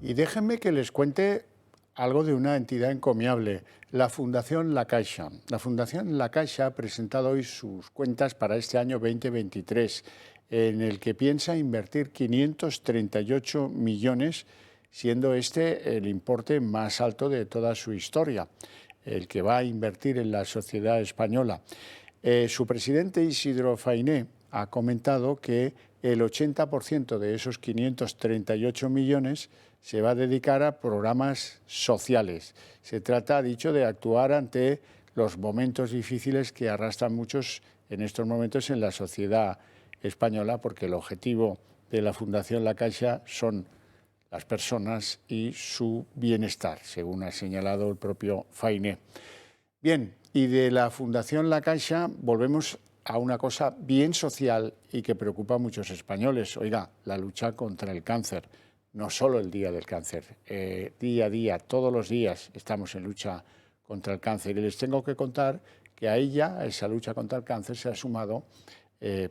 S1: Y déjenme que les cuente algo de una entidad encomiable, la Fundación La Caixa. La Fundación La Caixa ha presentado hoy sus cuentas para este año 2023, en el que piensa invertir 538 millones, siendo este el importe más alto de toda su historia, el que va a invertir en la sociedad española. Su presidente Isidro Fainé ha comentado que el 80% de esos 538 millones se va a dedicar a programas sociales. Se trata, ha dicho, de actuar ante los momentos difíciles que arrastran muchos en estos momentos en la sociedad española, porque el objetivo de la Fundación La Caixa son las personas y su bienestar, según ha señalado el propio Fainé. Bien, y de la Fundación La Caixa volvemos a una cosa bien social y que preocupa a muchos españoles. Oiga, la lucha contra el cáncer, no solo el Día del Cáncer, día a día, todos los días estamos en lucha contra el cáncer. Y les tengo que contar que a ella, a esa lucha contra el cáncer, se ha sumado,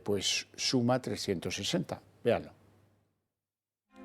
S1: pues Suma 360. Véanlo.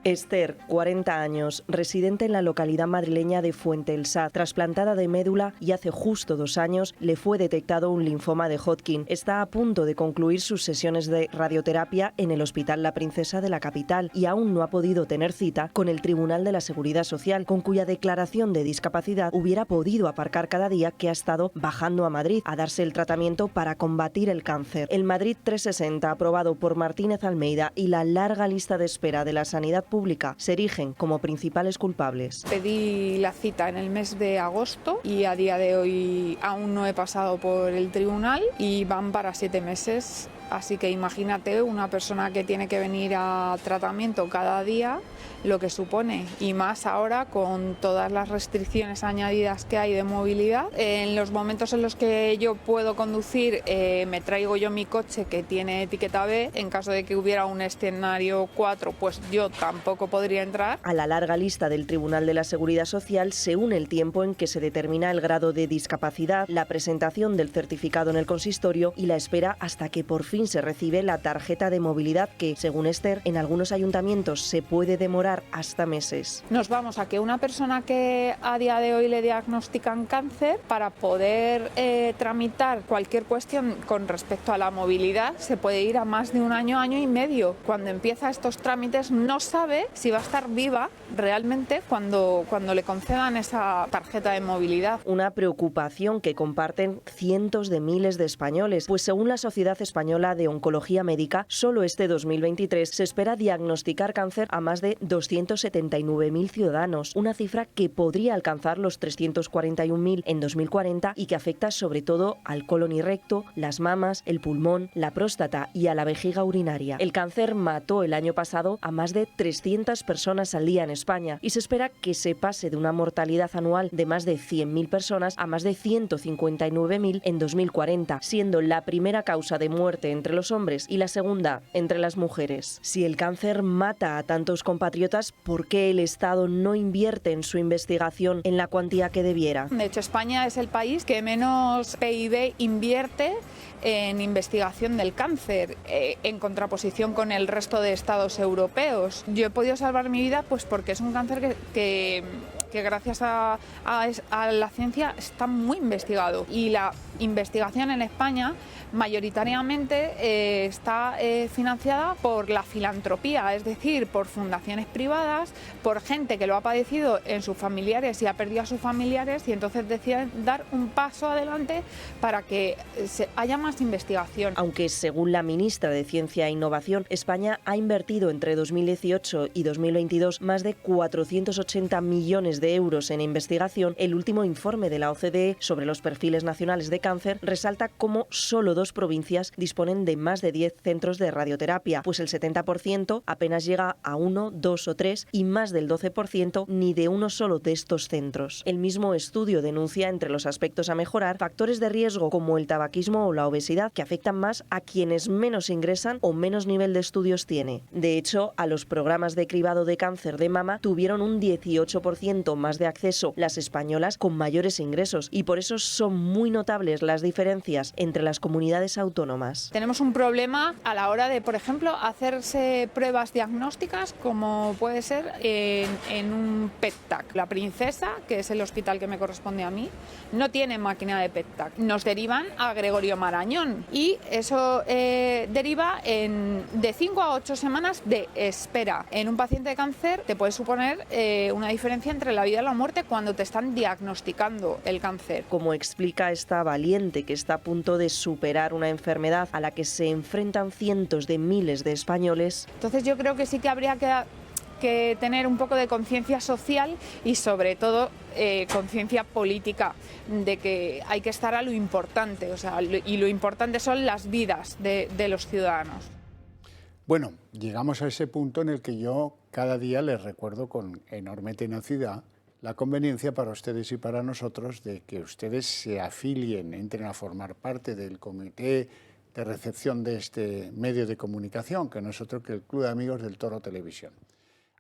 S9: Esther, 40 años, residente en la localidad madrileña de Fuente el Saz, trasplantada de médula y hace justo 2 años le fue detectado un linfoma de Hodgkin. Está a punto de concluir sus sesiones de radioterapia en el Hospital La Princesa de la capital y aún no ha podido tener cita con el Tribunal de la Seguridad Social, con cuya declaración de discapacidad hubiera podido aparcar cada día que ha estado bajando a Madrid a darse el tratamiento para combatir el cáncer. El Madrid 360, aprobado por Martínez Almeida, y la larga lista de espera de la sanidad pública se erigen como principales culpables.
S18: Pedí la cita en el mes de agosto y a día de hoy aún no he pasado por el tribunal y van para 7 meses. Así que imagínate una persona que tiene que venir a tratamiento cada día, lo que supone, y más ahora con todas las restricciones añadidas que hay de movilidad. En los momentos en los que yo puedo conducir, me traigo yo mi coche que tiene etiqueta B. En caso de que hubiera un escenario 4, pues yo tampoco podría entrar.
S9: A la larga lista del Tribunal de la Seguridad Social se une el tiempo en que se determina el grado de discapacidad, la presentación del certificado en el consistorio y la espera hasta que por fin fin se recibe la tarjeta de movilidad que, según Esther, en algunos ayuntamientos se puede demorar hasta meses.
S18: Nos vamos a que una persona que a día de hoy le diagnostican cáncer, para poder tramitar cualquier cuestión con respecto a la movilidad, se puede ir a más de un año, año y medio. Cuando empieza estos trámites no sabe si va a estar viva realmente cuando le concedan esa tarjeta de movilidad.
S9: Una preocupación que comparten cientos de miles de españoles, pues según la Sociedad Española de Oncología Médica, solo este 2023 se espera diagnosticar cáncer a más de 279.000 ciudadanos, una cifra que podría alcanzar los 341.000 en 2040 y que afecta sobre todo al colon y recto, las mamas, el pulmón, la próstata y a la vejiga urinaria. El cáncer mató el año pasado a más de 300 personas al día en España y se espera que se pase de una mortalidad anual de más de 100.000 personas a más de 159.000 en 2040, siendo la primera causa de muerte entre los hombres y la segunda entre las mujeres. Si el cáncer mata a tantos compatriotas, ¿por qué el Estado no invierte en su investigación en la cuantía que debiera?
S18: De hecho, España es el país que menos PIB invierte en investigación del cáncer, en contraposición con el resto de estados europeos. Yo he podido salvar mi vida pues porque es un cáncer que gracias a la ciencia está muy investigado, y la investigación en España mayoritariamente está financiada por la filantropía, es decir, por fundaciones privadas, por gente que lo ha padecido en sus familiares y ha perdido a sus familiares, y entonces deciden dar un paso adelante para que haya más investigación.
S9: Aunque según la ministra de Ciencia e Innovación, España ha invertido entre 2018 y 2022 más de 480 millones de euros en investigación, el último informe de la OCDE sobre los perfiles nacionales de cáncer resalta cómo solo 2 provincias disponen de más de 10 centros de radioterapia, pues el 70% apenas llega a 1, 2 o 3 y más del 12% ni de uno solo de estos centros. El mismo estudio denuncia entre los aspectos a mejorar factores de riesgo como el tabaquismo o la obesidad, que afectan más a quienes menos ingresan o menos nivel de estudios tiene. De hecho, a los programas de cribado de cáncer de mama tuvieron un 18% más de acceso las españolas con mayores ingresos, y por eso son muy notables las diferencias entre las comunidades autónomas.
S18: Tenemos un problema a la hora de, por ejemplo, hacerse pruebas diagnósticas, como puede ser en un PET-TAC. La Princesa, que es el hospital que me corresponde a mí, no tiene máquina de PET-TAC. Nos derivan a Gregorio Marañón y eso deriva de 5 a 8 semanas de espera. En un paciente de cáncer te puede suponer una diferencia entre la vida y la muerte cuando te están diagnosticando el cáncer.
S9: Como explica esta valiente que está a punto de superar una enfermedad a la que se enfrentan cientos de miles de españoles.
S18: Entonces yo creo que sí que habría que tener un poco de conciencia social y sobre todo conciencia política de que hay que estar a lo importante, y lo importante son las vidas de los ciudadanos.
S1: Bueno, llegamos a ese punto en el que yo cada día les recuerdo con enorme tenacidad la conveniencia para ustedes y para nosotros de que ustedes se afilien, entren a formar parte del comité de recepción de este medio de comunicación, que no es otro que el Club de Amigos del Toro Televisión.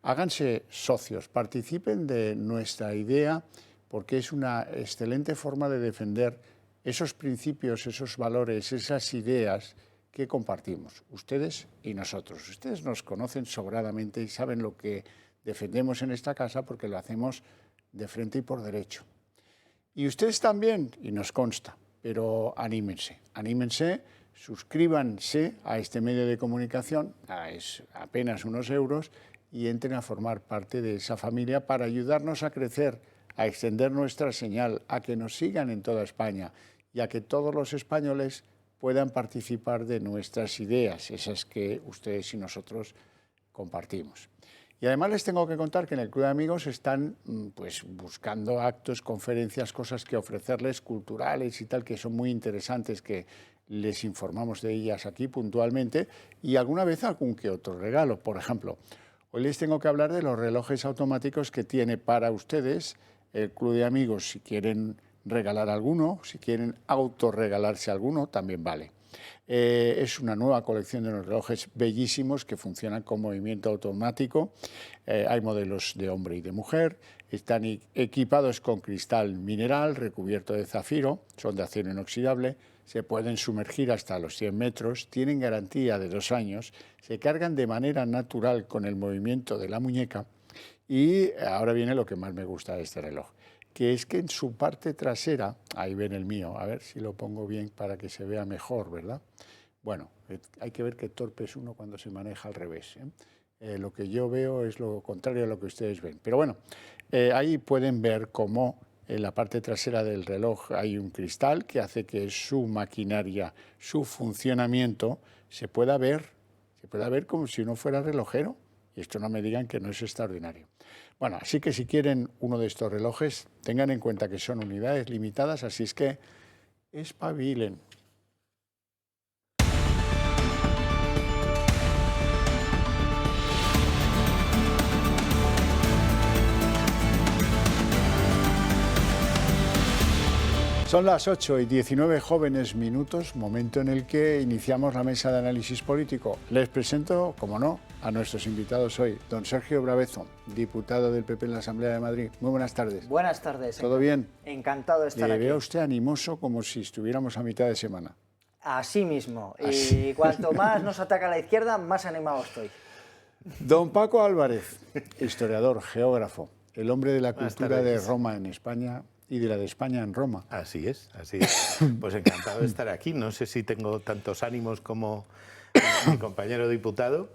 S1: Háganse socios, participen de nuestra idea, porque es una excelente forma de defender esos principios, esos valores, esas ideas que compartimos, ustedes y nosotros. Ustedes nos conocen sobradamente y saben lo que defendemos en esta casa porque lo hacemos de frente y por derecho. Y ustedes también, y nos consta, pero anímense, suscríbanse a este medio de comunicación, es apenas unos euros, y entren a formar parte de esa familia para ayudarnos a crecer, a extender nuestra señal, a que nos sigan en toda España y a que todos los españoles puedan participar de nuestras ideas, esas que ustedes y nosotros compartimos. Y además les tengo que contar que en el Club de Amigos están buscando actos, conferencias, cosas que ofrecerles culturales y tal, que son muy interesantes, que les informamos de ellas aquí puntualmente, y alguna vez algún que otro regalo. Por ejemplo, hoy les tengo que hablar de los relojes automáticos que tiene para ustedes el Club de Amigos. Si quieren regalar alguno, si quieren autorregalarse alguno, también vale. Es una nueva colección de unos relojes bellísimos que funcionan con movimiento automático. Hay modelos de hombre y de mujer. Están equipados con cristal mineral recubierto de zafiro. Son de acero inoxidable. Se pueden sumergir hasta los 100 metros. Tienen garantía de 2 años. Se cargan de manera natural con el movimiento de la muñeca. Y ahora viene lo que más me gusta de este reloj, que es que en su parte trasera, ahí ven el mío, a ver si lo pongo bien para que se vea mejor, ¿verdad? Bueno, hay que ver qué torpe es uno cuando se maneja al revés, ¿eh? Lo que yo veo es lo contrario a lo que ustedes ven. Pero bueno, ahí pueden ver cómo en la parte trasera del reloj hay un cristal que hace que su maquinaria, su funcionamiento, se pueda ver como si uno fuera relojero. Y esto no me digan que no es extraordinario. Bueno, así que si quieren uno de estos relojes, tengan en cuenta que son unidades limitadas, así es que espabilen. Son las 8:19 jóvenes minutos, momento en el que iniciamos la mesa de análisis político. Les presento, como no, a nuestros invitados hoy. Don Sergio Bravezo, diputado del PP en la Asamblea de Madrid. Muy buenas tardes.
S19: Buenas tardes.
S1: ¿Todo bien?
S19: Encantado de estar aquí.
S1: Le veo a usted animoso como si estuviéramos a mitad de semana.
S19: Así mismo. Y cuanto más nos ataca la izquierda, más animado estoy.
S1: Don Paco Álvarez, historiador, geógrafo, el hombre de la cultura de Roma en España y de la de España en Roma.
S20: Así es, así es. Pues encantado de estar aquí. No sé si tengo tantos ánimos como mi compañero diputado,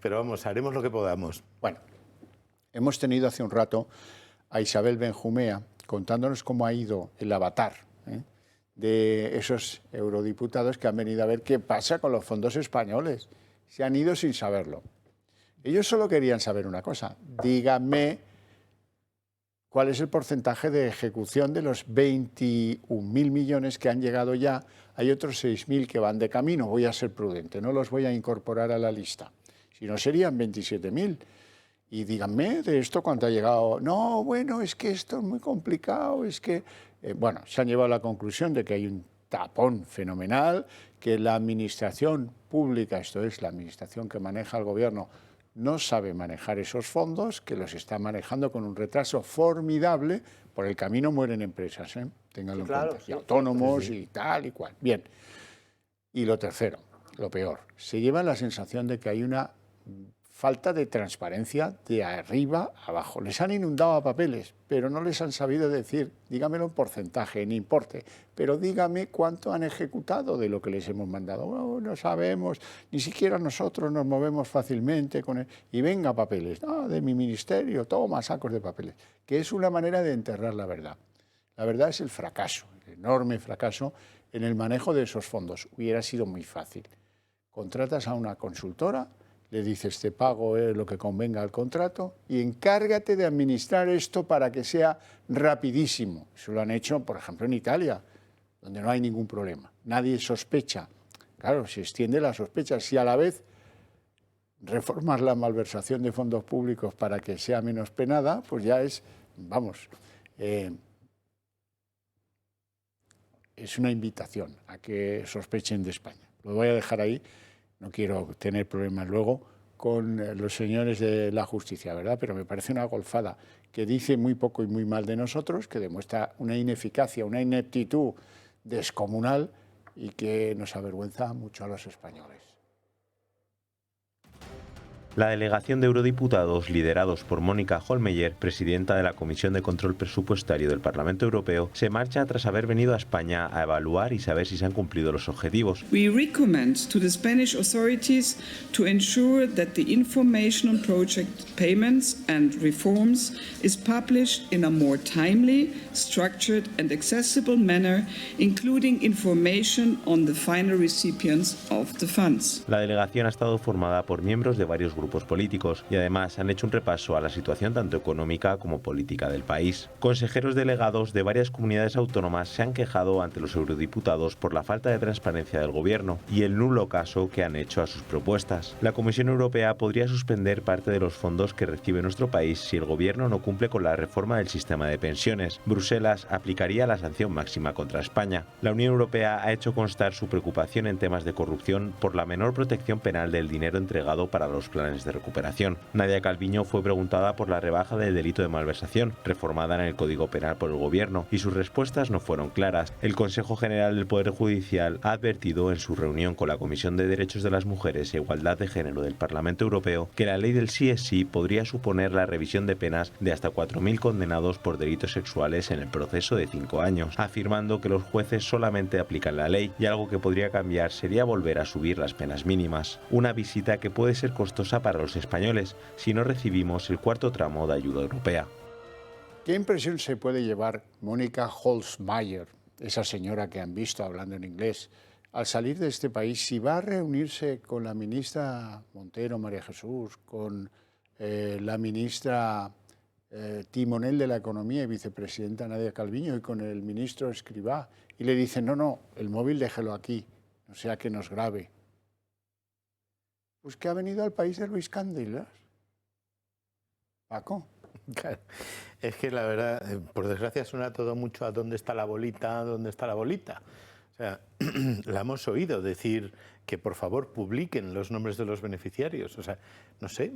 S20: pero vamos, haremos lo que podamos.
S1: Bueno, hemos tenido hace un rato a Isabel Benjumea contándonos cómo ha ido el avatar de esos eurodiputados que han venido a ver qué pasa con los fondos españoles. Se han ido sin saberlo. Ellos solo querían saber una cosa. Díganme cuál es el porcentaje de ejecución de los 21.000 millones que han llegado ya. Hay otros 6.000 que van de camino. Voy a ser prudente, no los voy a incorporar a la lista. Si no, serían 27.000. Y díganme de esto cuánto ha llegado. No, bueno, es que esto es muy complicado, es que... bueno, se han llevado a la conclusión de que hay un tapón fenomenal, que la administración pública, esto es, la administración que maneja el gobierno, no sabe manejar esos fondos, que los está manejando con un retraso formidable. Por el camino mueren empresas, ténganlo en cuenta, y autónomos y tal y cual. Bien. Y lo tercero, lo peor, se lleva la sensación de que hay una falta de transparencia de arriba a abajo. Les han inundado a papeles, pero no les han sabido decir, dígamelo en porcentaje, en importe, pero dígame cuánto han ejecutado de lo que les hemos mandado. Oh, no sabemos, ni siquiera nosotros nos movemos fácilmente con él. Y venga papeles, no, de mi ministerio, toma sacos de papeles, que es una manera de enterrar la verdad. La verdad es el fracaso, el enorme fracaso en el manejo de esos fondos. Hubiera sido muy fácil. Contratas a una consultora, le dices, te pago lo que convenga al contrato y encárgate de administrar esto para que sea rapidísimo. Eso lo han hecho, por ejemplo, en Italia, donde no hay ningún problema. Nadie sospecha. Claro, se extiende la sospecha. Si a la vez reformas la malversación de fondos públicos para que sea menos penada, pues ya es, vamos, es una invitación a que sospechen de España. Lo voy a dejar ahí. No quiero tener problemas luego con los señores de la justicia, ¿verdad? Pero me parece una golfada que dice muy poco y muy mal de nosotros, que demuestra una ineficacia, una ineptitud descomunal y que nos avergüenza mucho a los españoles.
S12: La delegación de eurodiputados, liderados por Mónica Hohlmeier, presidenta de la Comisión de Control Presupuestario del Parlamento Europeo, se marcha tras haber venido a España a evaluar y saber si se han cumplido los objetivos.
S21: We recommend to the Spanish authorities to ensure that the information on project payments and reforms is published in a more timely, structured and accessible manner, including information on the final recipients of the funds.
S12: La delegación ha estado formada por miembros de varios grupos grupos políticos y además han hecho un repaso a la situación tanto económica como política del país. Consejeros delegados de varias comunidades autónomas se han quejado ante los eurodiputados por la falta de transparencia del gobierno y el nulo caso que han hecho a sus propuestas. La Comisión Europea podría suspender parte de los fondos que recibe nuestro país si el gobierno no cumple con la reforma del sistema de pensiones. Bruselas aplicaría la sanción máxima contra España. La Unión Europea ha hecho constar su preocupación en temas de corrupción por la menor protección penal del dinero entregado para los planes de recuperación. Nadia Calviño fue preguntada por la rebaja del delito de malversación, reformada en el Código Penal por el gobierno, y sus respuestas no fueron claras. El Consejo General del Poder Judicial ha advertido en su reunión con la Comisión de Derechos de las Mujeres e Igualdad de Género del Parlamento Europeo que la ley del sí es sí podría suponer la revisión de penas de hasta 4.000 condenados por delitos sexuales en el proceso de 5 años, afirmando que los jueces solamente aplican la ley y algo que podría cambiar sería volver a subir las penas mínimas. Una visita que puede ser costosa para los españoles si no recibimos el cuarto tramo de ayuda europea.
S1: ¿Qué impresión se puede llevar Mónica Holzmeier, esa señora que han visto hablando en inglés, al salir de este país, si va a reunirse con la ministra Montero, María Jesús, con la ministra timonel de la Economía y vicepresidenta Nadia Calviño y con el ministro Escrivá, y le dicen, no, el móvil déjelo aquí, no sea que nos grabe? Pues que ha venido al país de Luis Candilas. Paco.
S20: Claro. Es que la verdad, por desgracia, suena todo mucho a dónde está la bolita, dónde está la bolita. O sea, la hemos oído decir que por favor publiquen los nombres de los beneficiarios. O sea, no sé,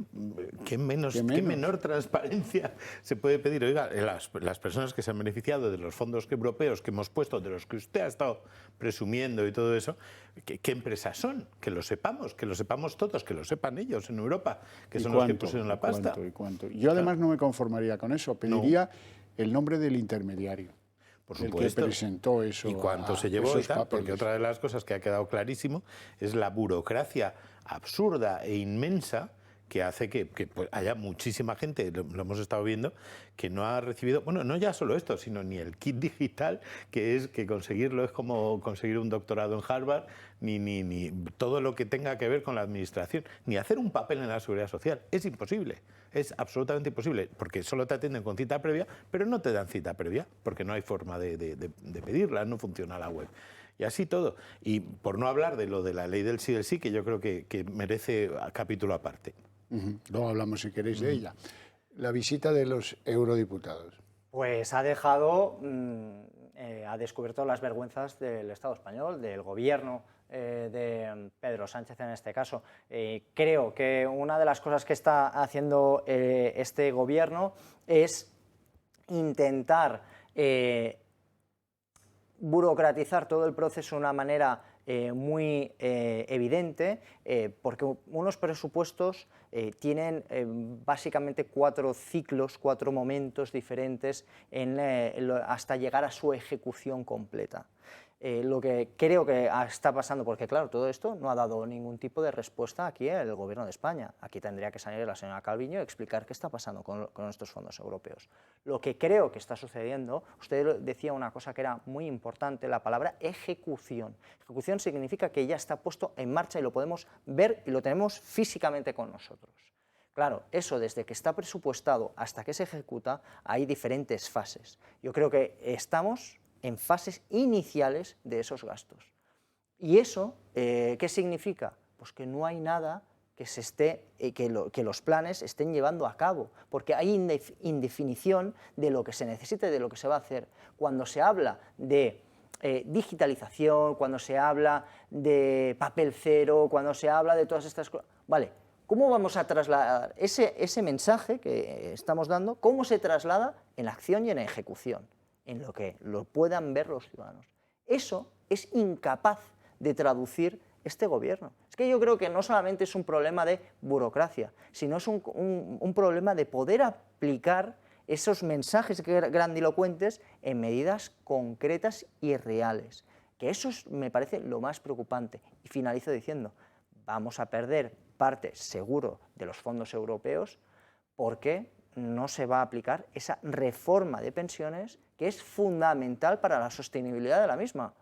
S20: ¿qué menor transparencia se puede pedir? Oiga, las personas que se han beneficiado de los fondos europeos que hemos puesto, de los que usted ha estado presumiendo y todo eso, ¿qué empresas son? Que lo sepamos todos, que lo sepan ellos en Europa, que son los que pusieron la pasta.
S1: ¿Cuánto? Yo además no me conformaría con eso, pediría el nombre del intermediario.
S20: Por supuesto.
S1: El que presentó eso.
S20: Y cuánto se llevó y tal, porque otra de las cosas que ha quedado clarísimo es la burocracia absurda e inmensa que hace que pues, haya muchísima gente, lo hemos estado viendo, que no ha recibido, bueno, no ya solo esto, sino ni el kit digital, que es que conseguirlo es como conseguir un doctorado en Harvard, ni todo lo que tenga que ver con la administración, ni hacer un papel en la seguridad social. Es imposible, es absolutamente imposible, porque solo te atienden con cita previa, pero no te dan cita previa, porque no hay forma de pedirla, no funciona la web. Y así todo. Y por no hablar de lo de la ley del sí, que yo creo que merece capítulo aparte.
S1: Luego hablamos, si queréis, de ella. La visita de los eurodiputados.
S19: Pues ha dejado, ha descubierto las vergüenzas del Estado español, del gobierno de Pedro Sánchez en este caso. Creo que una de las cosas que está haciendo este gobierno es intentar burocratizar todo el proceso de una manera muy evidente, porque unos presupuestos tienen básicamente 4 ciclos, 4 momentos diferentes hasta llegar a su ejecución completa. Lo que creo que está pasando, porque claro, todo esto no ha dado ningún tipo de respuesta aquí el Gobierno de España. Aquí tendría que salir la señora Calviño y explicar qué está pasando con estos fondos europeos. Lo que creo que está sucediendo, usted decía una cosa que era muy importante, la palabra ejecución. Ejecución significa que ya está puesto en marcha y lo podemos ver y lo tenemos físicamente con nosotros. Claro, eso desde que está presupuestado hasta que se ejecuta hay diferentes fases. Yo creo que estamos en fases iniciales de esos gastos. ¿Y eso qué significa? Pues que no hay nada que que los planes estén llevando a cabo, porque hay indefinición de lo que se necesita y de lo que se va a hacer. Cuando se habla de digitalización, cuando se habla de papel cero, cuando se habla de todas estas cosas, vale, ¿cómo vamos a trasladar ese mensaje que estamos dando? ¿Cómo se traslada en la acción y en la ejecución? En lo que lo puedan ver los ciudadanos. Eso es incapaz de traducir este gobierno. Es que yo creo que no solamente es un problema de burocracia, sino es un problema de poder aplicar esos mensajes grandilocuentes en medidas concretas y reales. Que eso me parece lo más preocupante. Y finalizo diciendo, vamos a perder parte seguro de los fondos europeos porque no se va a aplicar esa reforma de pensiones que es fundamental para la sostenibilidad de la misma.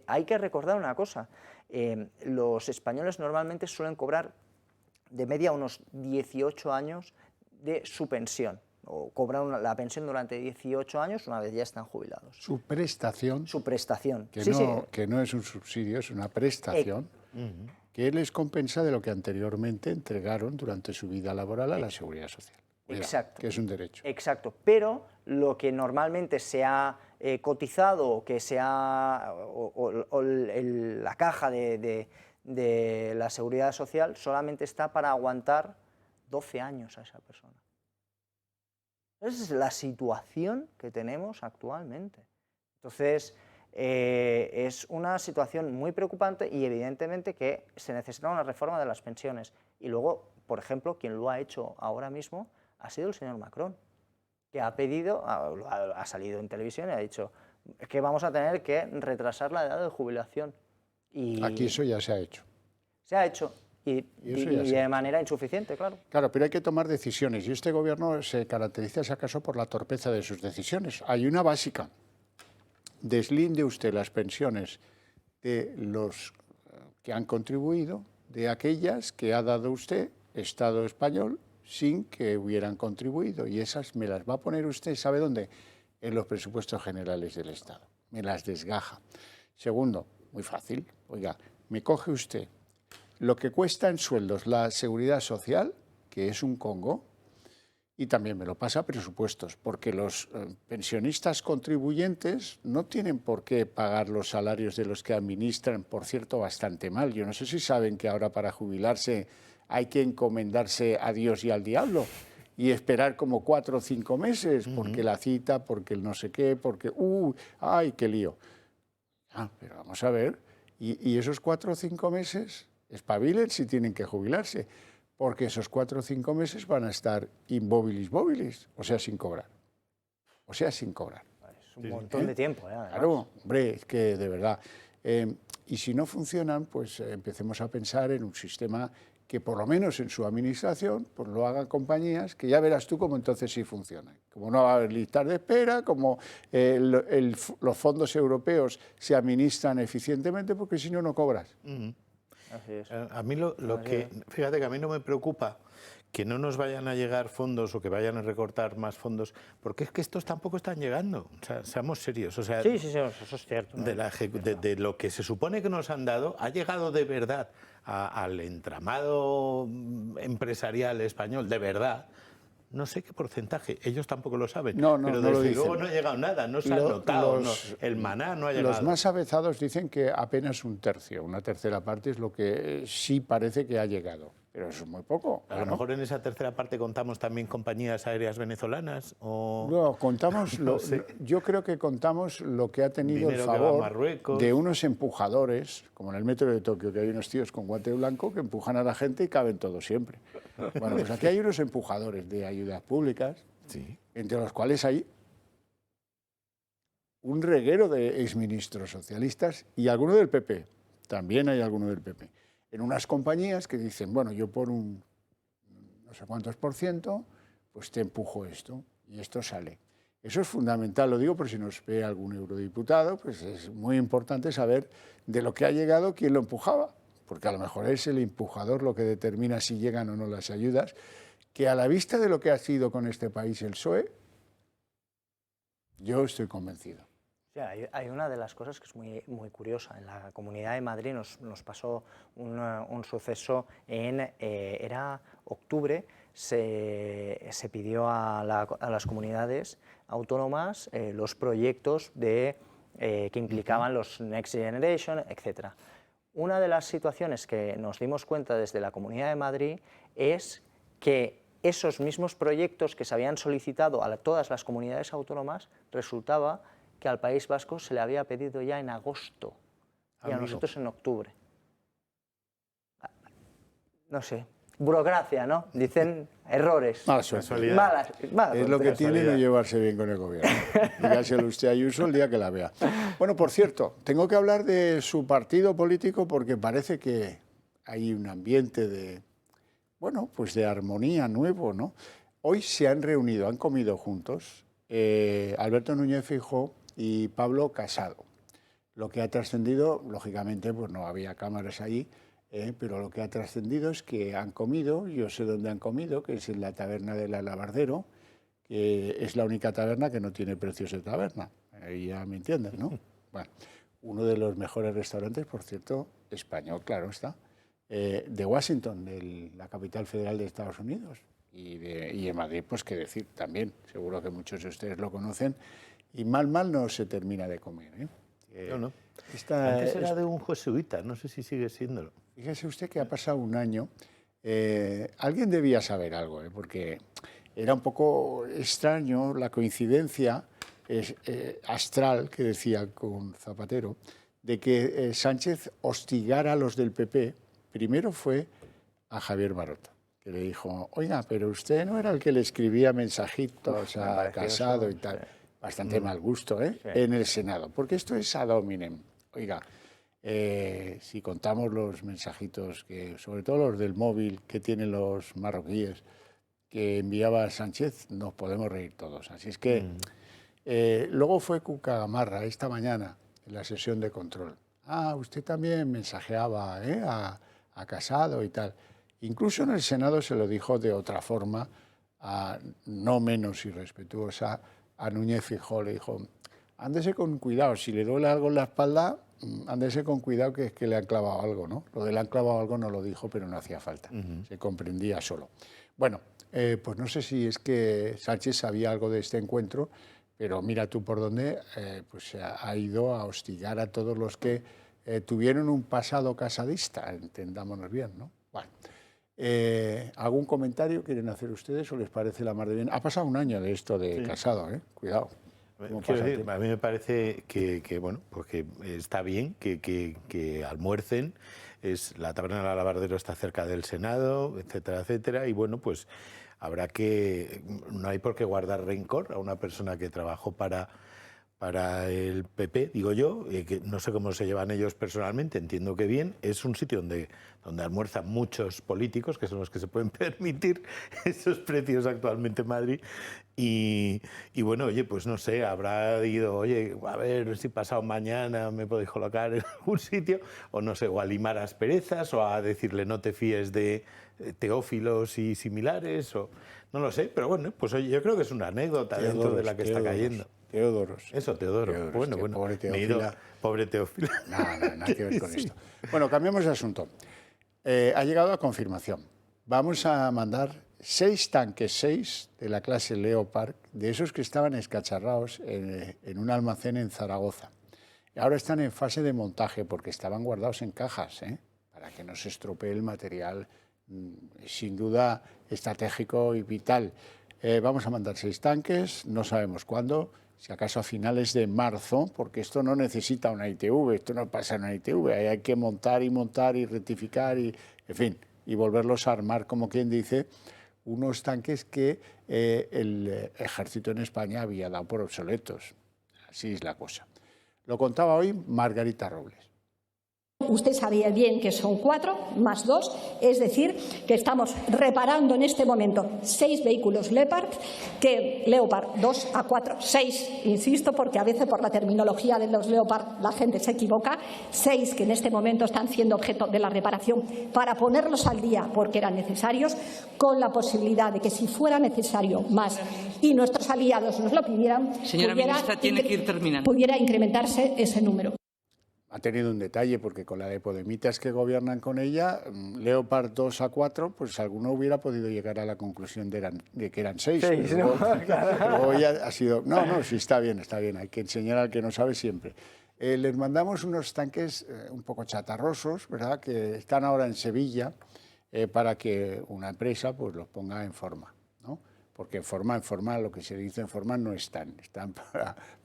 S19: Hay que recordar una cosa, los españoles normalmente suelen cobrar de media unos 18 años de su pensión, o cobran la pensión durante 18 años una vez ya están jubilados.
S1: Su prestación.
S19: Su prestación.
S1: Que,
S19: sí,
S1: que no es un subsidio, es una prestación que les compensa de lo que anteriormente entregaron durante su vida laboral a la Seguridad Social.
S19: Exacto.
S1: Que es un derecho.
S19: Exacto, pero lo que normalmente se ha cotizado, que se ha, la caja de la Seguridad Social solamente está para aguantar 12 años a esa persona. Esa es la situación que tenemos actualmente. Entonces, es una situación muy preocupante y evidentemente que se necesita una reforma de las pensiones. Y luego, por ejemplo, quien lo ha hecho ahora mismo ha sido el señor Macron, que ha pedido, ha salido en televisión y ha dicho que vamos a tener que retrasar la edad de jubilación. Y
S1: aquí eso ya se ha hecho.
S19: Se ha hecho. Y de manera insuficiente, claro.
S1: Claro, pero hay que tomar decisiones y este gobierno se caracteriza, si acaso, por la torpeza de sus decisiones. Hay una básica. Deslinde usted las pensiones de los que han contribuido, de aquellas que ha dado usted, Estado español, sin que hubieran contribuido. Y esas me las va a poner usted, ¿sabe dónde? En los presupuestos generales del Estado. Me las desgaja. Segundo, muy fácil, oiga, me coge usted lo que cuesta en sueldos la Seguridad Social, que es un congo, y también me lo pasa a presupuestos, porque los pensionistas contribuyentes no tienen por qué pagar los salarios de los que administran, por cierto, bastante mal. Yo no sé si saben que ahora para jubilarse hay que encomendarse a Dios y al diablo y esperar como 4 o 5 meses, porque la cita, porque el no sé qué, porque ¡ay, qué lío! Pero vamos a ver, y esos 4 o 5 meses, espabilen si tienen que jubilarse, porque esos 4 o 5 meses van a estar inmóvilis móvilis, o sea, sin cobrar. O sea, sin cobrar.
S19: Es un montón de tiempo,
S1: Claro, hombre, es que de verdad. Y si no funcionan, pues empecemos a pensar en un sistema que por lo menos en su administración pues lo hagan compañías, que ya verás tú cómo entonces sí funcionan. Como no va a haber listas de espera, como los fondos europeos se administran eficientemente, porque si no, no cobras.
S19: Así es.
S20: A mí fíjate que a mí no me preocupa que no nos vayan a llegar fondos o que vayan a recortar más fondos, porque es que estos tampoco están llegando. O sea, seamos serios. O sea,
S19: sí, eso es cierto.
S20: De lo que se supone que nos han dado, ¿ha llegado de verdad al entramado empresarial español? De verdad. No sé qué porcentaje, ellos tampoco lo saben, pero desde luego no ha llegado nada, no se ha notado, el maná no ha llegado.
S1: Los más avezados dicen que apenas un tercio, una tercera parte es lo que sí parece que ha llegado, pero eso es muy poco.
S20: A lo mejor en esa tercera parte contamos también compañías aéreas venezolanas o...
S1: No, contamos, yo creo que contamos lo que ha tenido el favor de unos empujadores, como en el metro de Tokio, que hay unos tíos con guante blanco que empujan a la gente y caben todos siempre. Bueno, pues aquí hay unos empujadores de ayudas públicas, entre los cuales hay un reguero de exministros socialistas y alguno del PP, también hay alguno del PP, en unas compañías que dicen, bueno, yo por un no sé cuántos %, pues te empujo esto y esto sale. Eso es fundamental, lo digo por si nos ve algún eurodiputado, pues es muy importante saber de lo que ha llegado, quién lo empujaba, porque a lo mejor es el empujador lo que determina si llegan o no las ayudas, que a la vista de lo que ha sido con este país el PSOE, yo estoy convencido.
S19: Sí, hay una de las cosas que es muy curiosa. En la Comunidad de Madrid nos pasó un suceso era octubre, se pidió a las comunidades autónomas los proyectos que implicaban los Next Generation, etc. Una de las situaciones que nos dimos cuenta desde la Comunidad de Madrid es que esos mismos proyectos que se habían solicitado a todas las comunidades autónomas, resultaba que al País Vasco se le había pedido ya en agosto y a nosotros en octubre. No sé, burocracia, ¿no? Dicen errores.
S1: Mala casualidad. Es lo que tiene no llevarse bien con el gobierno. Dígaselo usted a Ayuso el día que la vea. Bueno, por cierto, tengo que hablar de su partido político porque parece que hay un ambiente de, bueno, pues de armonía nuevo, ¿no? Hoy se han reunido, han comido juntos Alberto Núñez Feijóo y Pablo Casado. Lo que ha trascendido, lógicamente, pues no había cámaras allí, pero lo que ha trascendido es que han comido, yo sé dónde han comido, que es en la taberna del Alabardero, que es la única taberna que no tiene precios de taberna. Ahí ya me entiendes, ¿no? Bueno, uno de los mejores restaurantes, por cierto, español, claro está, de Washington, de la capital federal de Estados Unidos. Y en Madrid, pues qué decir también, seguro que muchos de ustedes lo conocen, y mal no se termina de comer.
S20: No. Antes era de un jesuita, no sé si sigue siéndolo.
S1: Fíjese usted que ha pasado un año, alguien debía saber algo, porque era un poco extraño la coincidencia astral que decía con Zapatero, de que Sánchez hostigara a los del PP. Primero fue a Javier Maroto, que le dijo, oiga, pero usted no era el que le escribía mensajitos a Casado y tal. Bastante mal gusto, sí. En el Senado, porque esto es ad hominem. Oiga, si contamos los mensajitos, que sobre todo los del móvil que tienen los marroquíes, que enviaba Sánchez, nos podemos reír todos. Así es que luego fue Cuca Gamarra esta mañana en la sesión de control. Usted también mensajeaba a Casado y tal. Incluso en el Senado se lo dijo de otra forma, no menos irrespetuosa, a Núñez Feijóo. Le dijo, ándese con cuidado, si le duele algo en la espalda, ándese con cuidado, que es que le han clavado algo, ¿no? Lo de le han clavado algo no lo dijo, pero no hacía falta, se comprendía solo. Bueno, pues no sé si es que Sánchez sabía algo de este encuentro, pero mira tú por dónde, pues ha ido a hostigar a todos los que tuvieron un pasado casadista, entendámonos bien, ¿no? Bueno, ¿algún comentario quieren hacer ustedes o les parece la mar de bien? Ha pasado un año de esto de Casado, cuidado.
S20: Quiero decir, a mí me parece que bueno, pues que está bien que almuercen. La taberna del Alabardero está cerca del Senado, etcétera, etcétera, y bueno, pues habrá que... No hay por qué guardar rencor a una persona que trabajó para el PP, digo yo, que no sé cómo se llevan ellos personalmente, entiendo que bien. Es un sitio donde almuerzan muchos políticos, que son los que se pueden permitir esos precios actualmente en Madrid. Y bueno, oye, pues no sé, habrá ido, oye, a ver si pasado mañana me podéis colocar en algún sitio, o no sé, o a limar asperezas, o a decirle no te fíes de Teófilos y similares, o no lo sé, pero bueno, pues oye, yo creo que es una anécdota dentro de la que está cayendo.
S1: Teodoros.
S20: Eso, Teodoro. Bueno.
S1: Pobre Teófila.
S20: Pobre Teófila.
S1: Nada que ver con esto. Bueno, cambiamos de asunto. Ha llegado a confirmación. Vamos a mandar 6 tanques, 6 de la clase Leopard, de esos que estaban escacharrados en un almacén en Zaragoza. Y ahora están en fase de montaje porque estaban guardados en cajas, para que no se estropee el material, sin duda estratégico y vital. Vamos a mandar 6 tanques, no sabemos cuándo, si acaso a finales de marzo, porque esto no necesita una ITV, esto no pasa en una ITV, hay que montar y rectificar, y, en fin, y volverlos a armar, como quien dice, unos tanques que el ejército en España había dado por obsoletos. Así es la cosa. Lo contaba hoy Margarita Robles.
S3: Usted sabía bien que son 4 más 2, es decir, que estamos reparando en este momento 6 vehículos Leopard 2 a 4, 6, insisto, porque a veces por la terminología de los Leopard la gente se equivoca, 6 que en este momento están siendo objeto de la reparación para ponerlos al día porque eran necesarios, con la posibilidad de que si fuera necesario más y nuestros aliados nos lo pidieran,
S4: Señora ministra, tiene que ir terminando.
S3: Pudiera incrementarse ese número.
S1: Ha tenido un detalle, porque con la de podemitas que gobiernan con ella, Leopard 2 a 4, pues alguno hubiera podido llegar a la conclusión de que eran 6.
S19: ¿No?
S1: Luego ya ha sido... No, sí, está bien, hay que enseñar al que no sabe siempre. Les mandamos unos tanques un poco chatarrosos, ¿verdad?, que están ahora en Sevilla, para que una empresa pues los ponga en forma, ¿no? Porque en forma, lo que se dice en forma no están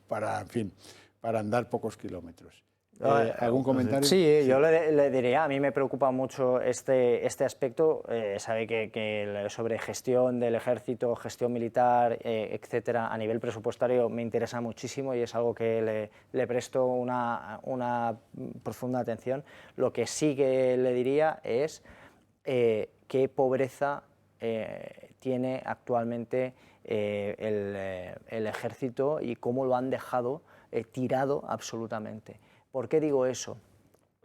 S1: para, en fin, para andar pocos kilómetros. ¿Algún comentario?
S19: Sí, yo le diría, a mí me preocupa mucho este aspecto. Sabe que sobre gestión del ejército, gestión militar, etcétera, a nivel presupuestario me interesa muchísimo y es algo que le presto una profunda atención. Lo que sí que le diría es qué pobreza tiene actualmente el ejército y cómo lo han dejado tirado absolutamente. ¿Por qué digo eso?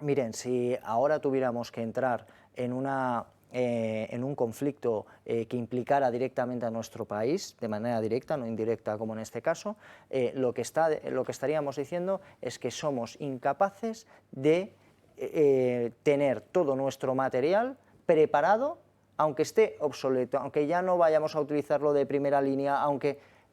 S19: Miren, si ahora tuviéramos que entrar en un conflicto que implicara directamente a nuestro país, de manera directa, no indirecta como en este caso, lo que estaríamos diciendo es que somos incapaces de tener todo nuestro material preparado, aunque esté obsoleto, aunque ya no vayamos a utilizarlo de primera línea,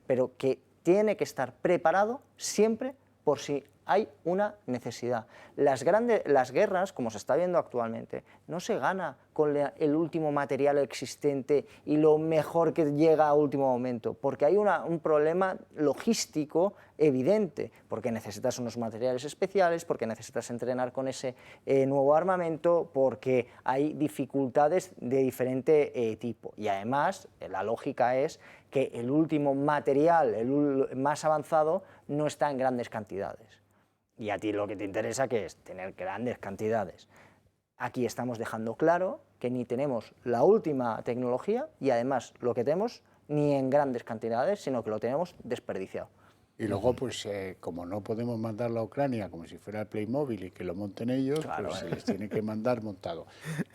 S19: pero que tiene que estar preparado siempre por si hay una necesidad. Las guerras, como se está viendo actualmente, no se gana con el último material existente y lo mejor que llega a último momento, porque hay un problema logístico evidente, porque necesitas unos materiales especiales, porque necesitas entrenar con ese nuevo armamento, porque hay dificultades de diferente tipo. Y además, la lógica es que el último material, el más avanzado, no está en grandes cantidades. Y a ti lo que te interesa que es tener grandes cantidades. Aquí estamos dejando claro que ni tenemos la última tecnología y además lo que tenemos ni en grandes cantidades, sino que lo tenemos desperdiciado.
S1: Y luego, pues, como no podemos mandarlo a Ucrania como si fuera el Playmobil y que lo monten ellos, claro, pues se les tiene que mandar montado.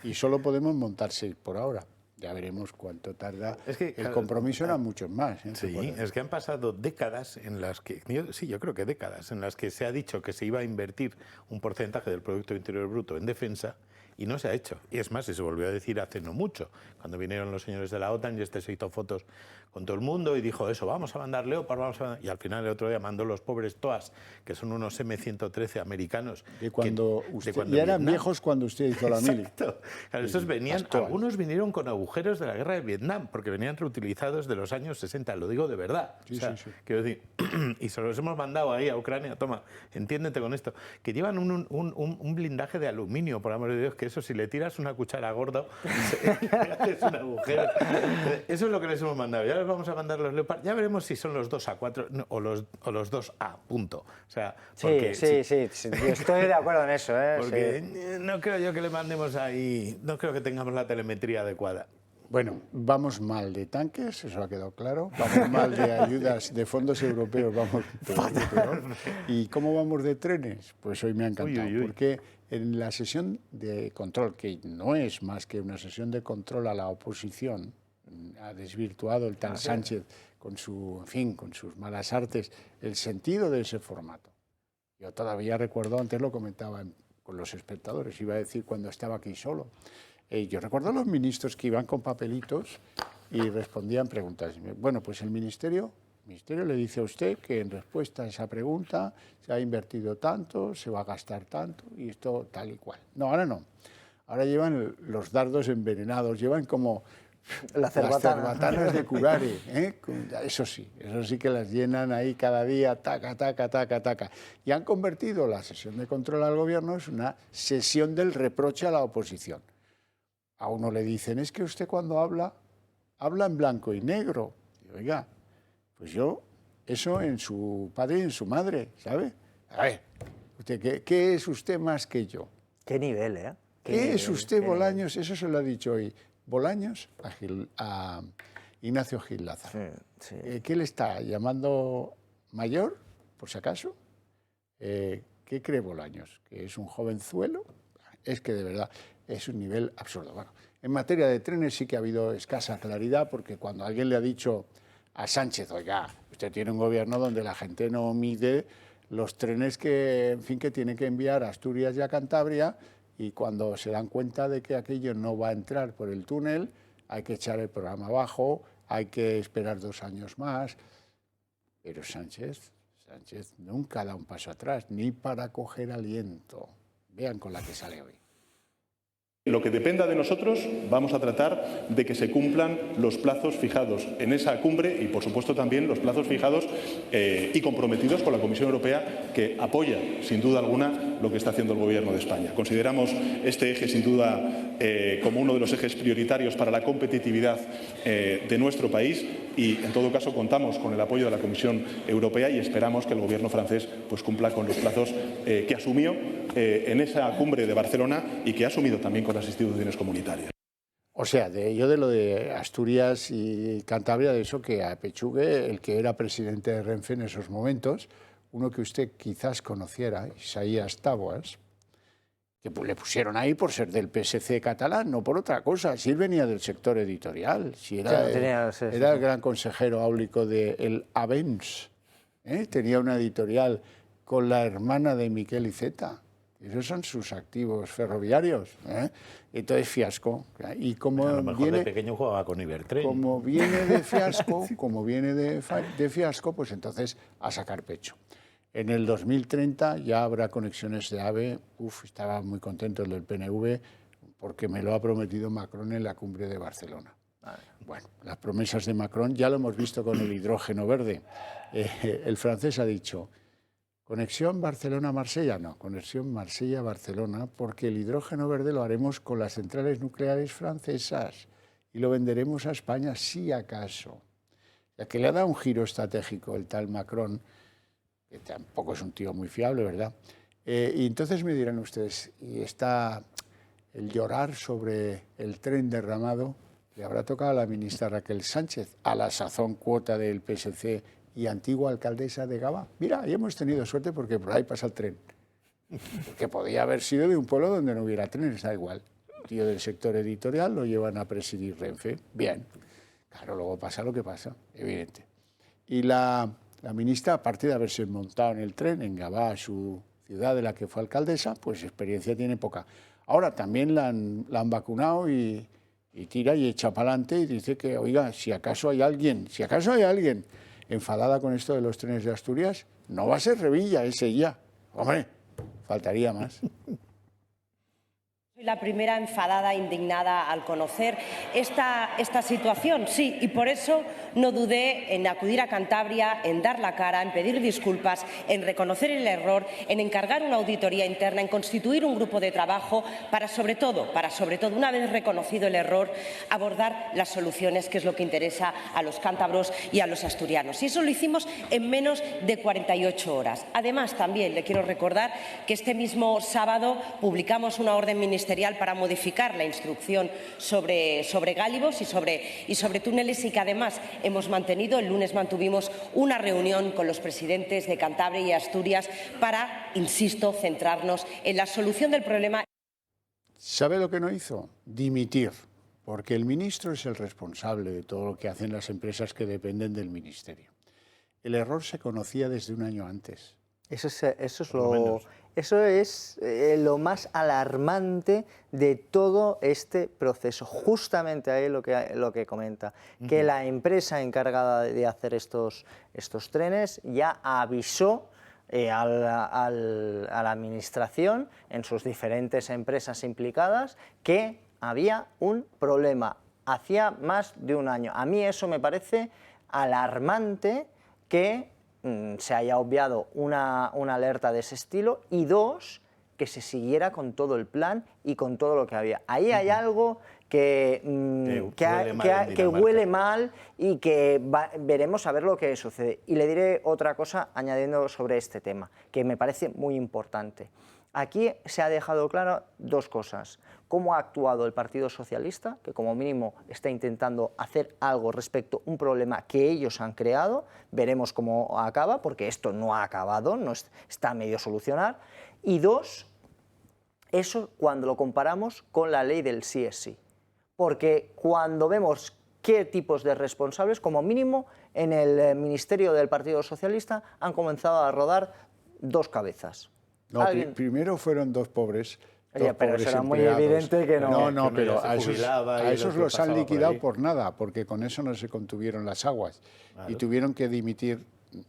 S1: Y solo podemos montar 6 por ahora. Ya veremos cuánto tarda. Es que, el compromiso eran muchos más.
S20: Sí, es que han pasado décadas en las que, yo creo que décadas, en las que se ha dicho que se iba a invertir un porcentaje del Producto Interior Bruto en defensa y no se ha hecho. Y es más, se volvió a decir hace no mucho, cuando vinieron los señores de la OTAN y se hizo fotos con todo el mundo y dijo eso, vamos a mandar Leopard, y al final el otro día mandó los pobres TOAS, que son unos M113 americanos.
S1: De cuando ya eran viejos cuando usted hizo la mili.
S20: Exacto. Claro, esos venían, algunos vinieron con agujeros de la guerra de Vietnam, porque venían reutilizados de los años 60, lo digo de verdad.
S1: Sí,
S20: o sea,
S1: sí.
S20: Quiero decir, y se los hemos mandado ahí a Ucrania, toma, entiéndete con esto, que llevan un blindaje de aluminio, por amor de Dios, que eso si le tiras una cuchara gordo, es un agujero. Eso es lo que les hemos mandado. Ya les vamos a mandar los Leopard, ya veremos si son los 2A4 o los 2A, punto. O sea, porque,
S19: sí, yo estoy de acuerdo en eso.
S20: Porque no creo yo que le mandemos ahí, no creo que tengamos la telemetría adecuada.
S1: Bueno, vamos mal de tanques, eso ha quedado claro. Vamos mal de ayudas de fondos europeos, vamos peor. ¿Y cómo vamos de trenes? Pues hoy me ha encantado, porque en la sesión de control, que no es más que una sesión de control a la oposición, ha desvirtuado el tal Sánchez con su, en fin, con sus malas artes, el sentido de ese formato. Yo todavía recuerdo, antes lo comentaba con los espectadores, iba a decir cuando estaba aquí solo. Yo recuerdo a los ministros que iban con papelitos y respondían preguntas. Bueno, pues el ministerio le dice a usted que en respuesta a esa pregunta se ha invertido tanto, se va a gastar tanto y esto tal y cual. No, ahora no. Ahora llevan los dardos envenenados, llevan como las cerbatanas de curare, eso sí que las llenan ahí cada día, taca, taca, taca, taca. Y han convertido la sesión de control al gobierno en una sesión del reproche a la oposición. A uno le dicen, es que usted cuando habla en blanco y negro. Y, oiga, pues yo, eso en su padre y en su madre, ¿sabe? A ver, usted, ¿qué es usted más que yo?
S19: ¿Qué nivel, eh?
S1: ¿Qué es usted, Bolaños? Eso se lo ha dicho hoy Bolaños a Ignacio Gil Lázaro.
S19: Sí.
S1: ¿Qué le está llamando mayor, por si acaso? ¿Qué cree Bolaños? ¿Que es un jovenzuelo? Es que de verdad es un nivel absurdo. Bueno, en materia de trenes sí que ha habido escasa claridad, porque cuando alguien le ha dicho a Sánchez, oiga, usted tiene un gobierno donde la gente no mide los trenes que, en fin, que tiene que enviar a Asturias y a Cantabria, y cuando se dan cuenta de que aquello no va a entrar por el túnel, hay que echar el programa abajo, hay que esperar 2 años más. Pero Sánchez nunca da un paso atrás, ni para coger aliento. Vean con la que sale hoy.
S5: Lo que dependa de nosotros, vamos a tratar de que se cumplan los plazos fijados en esa cumbre y, por supuesto, también los plazos fijados y comprometidos con la Comisión Europea, que apoya, sin duda alguna, lo que está haciendo el Gobierno de España. Consideramos este eje, sin duda, como uno de los ejes prioritarios para la competitividad de nuestro país y, en todo caso, contamos con el apoyo de la Comisión Europea y esperamos que el Gobierno francés pues, cumpla con los plazos que asumió en esa cumbre de Barcelona y que ha asumido también con las instituciones comunitarias.
S1: O sea, yo de lo de Asturias y Cantabria, de eso que apechugue el que era presidente de Renfe en esos momentos, uno que usted quizás conociera, Isaías Taboas, que le pusieron ahí por ser del PSC catalán, no por otra cosa. Si él venía del sector editorial, si era, era el gran consejero áulico del Avens, tenía una editorial con la hermana de Miquel Iceta. Esos son sus activos ferroviarios. Entonces, fiasco. Y como
S20: a lo mejor
S1: viene,
S20: de pequeño jugaba con Ibertren.
S1: Como viene de fiasco, de fiasco, pues entonces a sacar pecho. En el 2030 ya habrá conexiones de AVE. Estaba muy contento el del PNV porque me lo ha prometido Macron en la cumbre de Barcelona. Bueno, las promesas de Macron ya lo hemos visto con el hidrógeno verde. El francés ha dicho, conexión Barcelona-Marsella, no, conexión Marsella-Barcelona, porque el hidrógeno verde lo haremos con las centrales nucleares francesas y lo venderemos a España si acaso. Ya que le ha dado un giro estratégico el tal Macron, que tampoco es un tío muy fiable, ¿verdad? Y entonces me dirán ustedes, ¿y está el llorar sobre el tren derramado? Le habrá tocado a la ministra Raquel Sánchez, a la sazón cuota del PSC y antigua alcaldesa de Gavà. Mira, ahí hemos tenido suerte porque por ahí pasa el tren. Porque podía haber sido de un pueblo donde no hubiera trenes, da igual. Tío del sector editorial lo llevan a presidir Renfe. Bien. Claro, luego pasa lo que pasa, evidente. Y la ministra, aparte de haberse montado en el tren, en Gavà, su ciudad de la que fue alcaldesa, pues experiencia tiene poca. Ahora también la han vacunado y tira y echa para adelante y dice que, oiga, si acaso hay alguien enfadada con esto de los trenes de Asturias, no va a ser Revilla, es ella. Hombre, faltaría más.
S6: Soy la primera enfadada, indignada al conocer esta situación, sí, y por eso no dudé en acudir a Cantabria, en dar la cara, en pedir disculpas, en reconocer el error, en encargar una auditoría interna, en constituir un grupo de trabajo para sobre todo, una vez reconocido el error, abordar las soluciones, que es lo que interesa a los cántabros y a los asturianos. Y eso lo hicimos en menos de 48 horas. Además, también le quiero recordar que este mismo sábado publicamos una orden ministerial para modificar la instrucción sobre gálibos y sobre túneles y que además hemos mantenido. El lunes mantuvimos una reunión con los presidentes de Cantabria y Asturias para, insisto, centrarnos en la solución del problema.
S1: ¿Sabe lo que no hizo? Dimitir, porque el ministro es el responsable de todo lo que hacen las empresas que dependen del ministerio. El error se conocía desde un año antes.
S19: Eso es lo más alarmante de todo este proceso. Justamente ahí lo que comenta, que la empresa encargada de hacer estos trenes ya avisó a la administración en sus diferentes empresas implicadas que había un problema hacía más de un año. A mí eso me parece alarmante que se haya obviado una alerta de ese estilo y dos, que se siguiera con todo el plan y con todo lo que había. Ahí hay algo que huele mal y que veremos a ver lo que sucede. Y le diré otra cosa añadiendo sobre este tema, que me parece muy importante. Aquí se ha dejado claro dos cosas. Cómo ha actuado el Partido Socialista, que como mínimo está intentando hacer algo respecto a un problema que ellos han creado. Veremos cómo acaba, porque esto no ha acabado, no está a medio solucionar. Y dos, eso cuando lo comparamos con la ley del sí es sí. Porque cuando vemos qué tipos de responsables, como mínimo en el Ministerio del Partido Socialista, han comenzado a rodar dos cabezas.
S1: No, primero fueron dos pobres.
S19: Pero será muy evidente que no.
S1: No, pero a esos los han liquidado por nada, porque con eso no se contuvieron las aguas. Claro. Y tuvieron que dimitir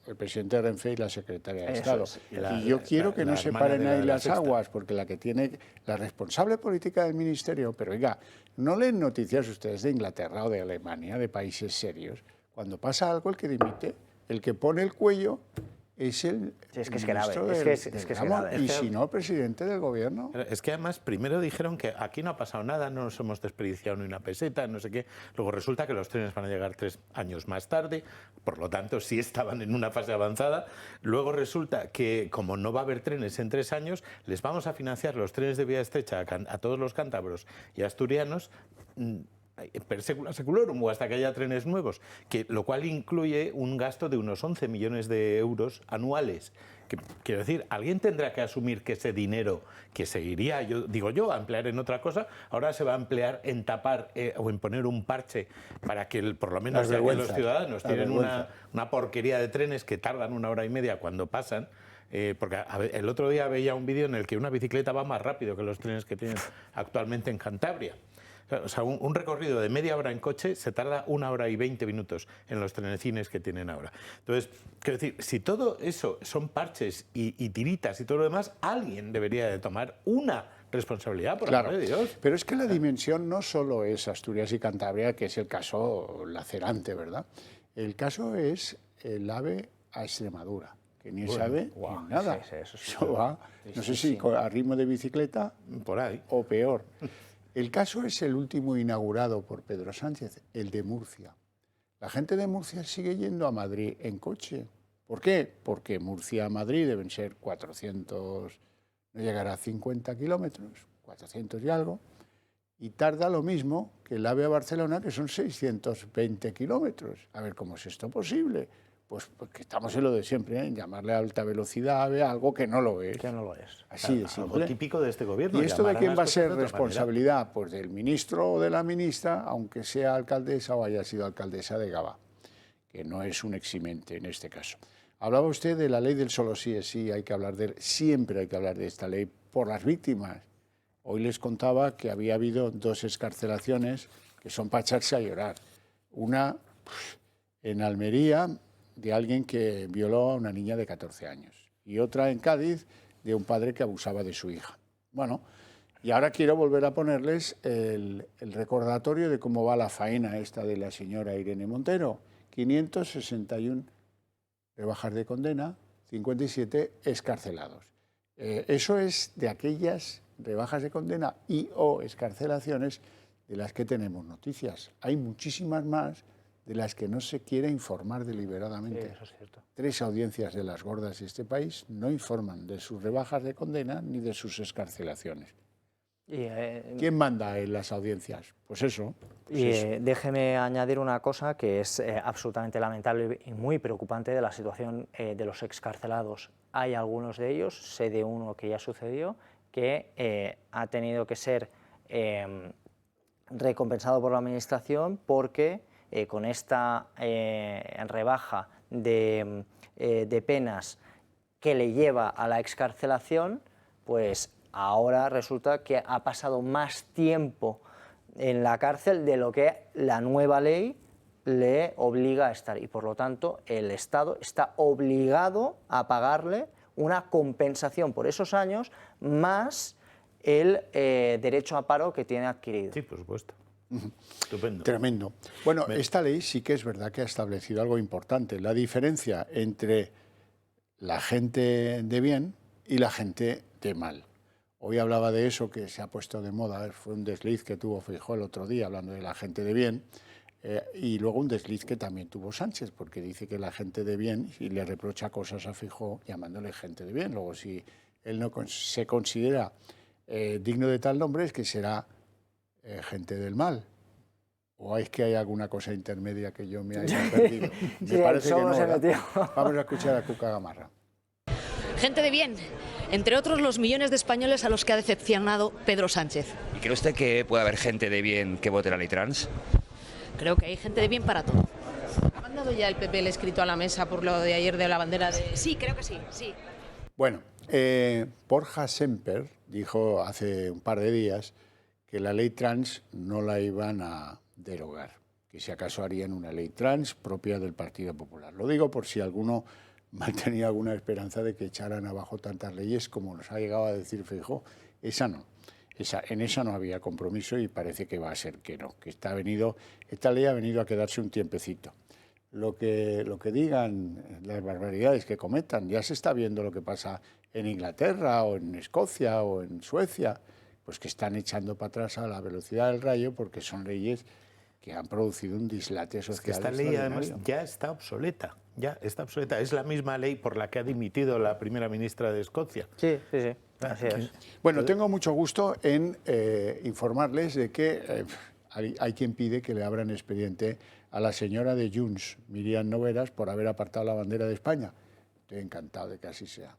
S1: el presidente de Renfe y la secretaria de Estado. Y yo quiero que no se paren ahí las aguas, porque la que tiene la responsable política del ministerio, pero oiga, no leen noticias ustedes de Inglaterra o de Alemania, de países serios. Cuando pasa algo, el que dimite, el que pone el cuello, es el ministro y si no, el presidente del gobierno.
S20: Es que además primero dijeron que aquí no ha pasado nada, no nos hemos desperdiciado ni una peseta, no sé qué. Luego resulta que los trenes van a llegar 3 años más tarde, por lo tanto sí estaban en una fase avanzada. Luego resulta que como no va a haber trenes en 3 años, les vamos a financiar los trenes de vía estrecha a todos los cántabros y asturianos per secula seculorum o hasta que haya trenes nuevos, lo cual incluye un gasto de unos 11 millones de euros anuales. Quiero decir, alguien tendrá que asumir que ese dinero que seguiría, a emplear en otra cosa, ahora se va a emplear en tapar o en poner un parche para que por lo menos los ciudadanos tienen una porquería de trenes que tardan 1 hora y media cuando pasan. Porque el otro día veía un vídeo en el que una bicicleta va más rápido que los trenes que tienen actualmente en Cantabria. O sea, un recorrido de media hora en coche se tarda 1 hora y 20 minutos en los trenecines que tienen ahora. Entonces, quiero decir, si todo eso son parches y tiritas y todo lo demás, alguien debería de tomar una responsabilidad, por amor de Dios.
S1: Pero es que la dimensión no solo es Asturias y Cantabria, que es el caso lacerante, ¿verdad? El caso es el AVE a Extremadura, que ni sabe ni nada. Eso va, no sé si a ritmo de bicicleta
S20: por ahí
S1: o peor. El caso es el último inaugurado por Pedro Sánchez, el de Murcia. La gente de Murcia sigue yendo a Madrid en coche. ¿Por qué? Porque Murcia a Madrid deben ser 400, no llegará a 50 kilómetros, 400 y algo, y tarda lo mismo que el AVE a Barcelona, que son 620 kilómetros. A ver, ¿cómo es esto posible? Pues porque estamos en lo de siempre, en llamarle a alta velocidad AVE a algo que no lo es.
S19: Que no lo es.
S1: Así de simple.
S20: Algo típico de este gobierno.
S1: ¿Y esto de quién va a ser responsabilidad? Pues del ministro o de la ministra, aunque sea alcaldesa o haya sido alcaldesa de Gavà, que no es un eximente en este caso. Hablaba usted de la ley del solo sí es sí, hay que hablar de él, siempre hay que hablar de esta ley por las víctimas. Hoy les contaba que había habido 2 excarcelaciones que son para echarse a llorar. Una en Almería, de alguien que violó a una niña de 14 años, y otra en Cádiz, de un padre que abusaba de su hija. Bueno, y ahora quiero volver a ponerles el recordatorio de cómo va la faena esta de la señora Irene Montero. 561 rebajas de condena, 57 excarcelados. Eso es de aquellas rebajas de condena y o excarcelaciones de las que tenemos noticias. Hay muchísimas más de las que no se quiere informar deliberadamente.
S19: Sí, eso es cierto.
S1: 3 audiencias de las gordas de este país no informan de sus rebajas de condena ni de sus excarcelaciones. ¿Quién manda en las audiencias? Pues eso.
S19: Déjeme añadir una cosa que es absolutamente lamentable y muy preocupante de la situación de los excarcelados. Hay algunos de ellos, sé de uno que ya sucedió, que ha tenido que ser recompensado por la Administración porque con esta rebaja de penas que le lleva a la excarcelación, pues ahora resulta que ha pasado más tiempo en la cárcel de lo que la nueva ley le obliga a estar, y por lo tanto el Estado está obligado a pagarle una compensación por esos años más el derecho a paro que tiene adquirido.
S20: Sí, por supuesto. Estupendo.
S1: Tremendo. Bueno, esta ley sí que es verdad que ha establecido algo importante, la diferencia entre la gente de bien y la gente de mal. Hoy hablaba de eso que se ha puesto de moda, fue un desliz que tuvo Feijóo el otro día hablando de la gente de bien, y luego un desliz que también tuvo Sánchez, porque dice que la gente de bien, y le reprocha cosas a Feijóo llamándole gente de bien. Luego, si él no se considera digno de tal nombre, es que será gente del mal. ¿O es que hay alguna cosa intermedia que yo me haya perdido? Me parece que no, Vamos a escuchar a Cuca Gamarra.
S7: Gente de bien, entre otros los millones de españoles a los que ha decepcionado Pedro Sánchez.
S22: ¿Y cree usted que puede haber gente de bien que vote la ley trans?
S7: Creo que hay gente de bien para todo.
S23: ¿Ha mandado ya el PP el escrito a la mesa por lo de ayer de la bandera de...?
S7: Sí, creo que sí, sí.
S1: Bueno, Borja Semper dijo hace un par de días que la ley trans no la iban a derogar, que si acaso harían una ley trans propia del Partido Popular. Lo digo por si alguno mantenía alguna esperanza de que echaran abajo tantas leyes como nos ha llegado a decir Feijóo. Esa no. En esa no había compromiso y parece que va a ser que no, que esta ley ha venido a quedarse un tiempecito. Lo que digan, las barbaridades que cometan, ya se está viendo lo que pasa en Inglaterra o en Escocia o en Suecia, pues que están echando para atrás a la velocidad del rayo porque son leyes que han producido un dislate social.
S20: Es que esta ley además ya está obsoleta, Es la misma ley por la que ha dimitido la primera ministra de Escocia.
S19: Sí, sí, sí. Así es.
S1: Bueno, tengo mucho gusto en informarles de que hay quien pide que le abran expediente a la señora de Junts, Míriam Nogueras, por haber apartado la bandera de España. Estoy encantado de que así sea.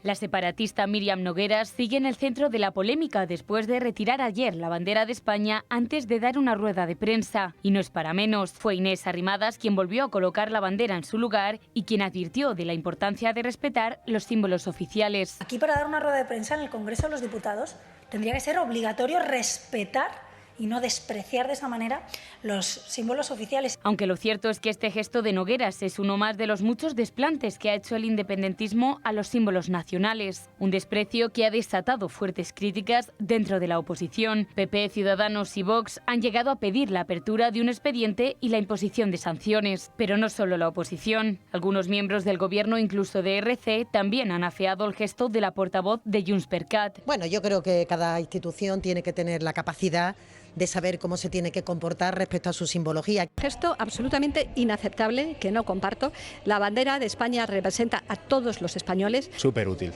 S2: La separatista Míriam Nogueras sigue en el centro de la polémica después de retirar ayer la bandera de España antes de dar una rueda de prensa. Y no es para menos. Fue Inés Arrimadas quien volvió a colocar la bandera en su lugar y quien advirtió de la importancia de respetar los símbolos oficiales.
S8: Aquí, para dar una rueda de prensa en el Congreso de los Diputados, tendría que ser obligatorio respetar y no despreciar de esa manera los símbolos oficiales.
S2: Aunque lo cierto es que este gesto de Nogueras es uno más de los muchos desplantes que ha hecho el independentismo a los símbolos nacionales. Un desprecio que ha desatado fuertes críticas dentro de la oposición. PP, Ciudadanos y Vox han llegado a pedir la apertura de un expediente y la imposición de sanciones. Pero no solo la oposición. Algunos miembros del gobierno, incluso de RC, también han afeado el gesto de la portavoz de JxCat.
S10: Bueno, yo creo que cada institución tiene que tener la capacidad de saber cómo se tiene que comportar respecto a su simbología.
S24: Gesto absolutamente inaceptable, que no comparto. La bandera de España representa a todos los españoles.
S25: Súper útil.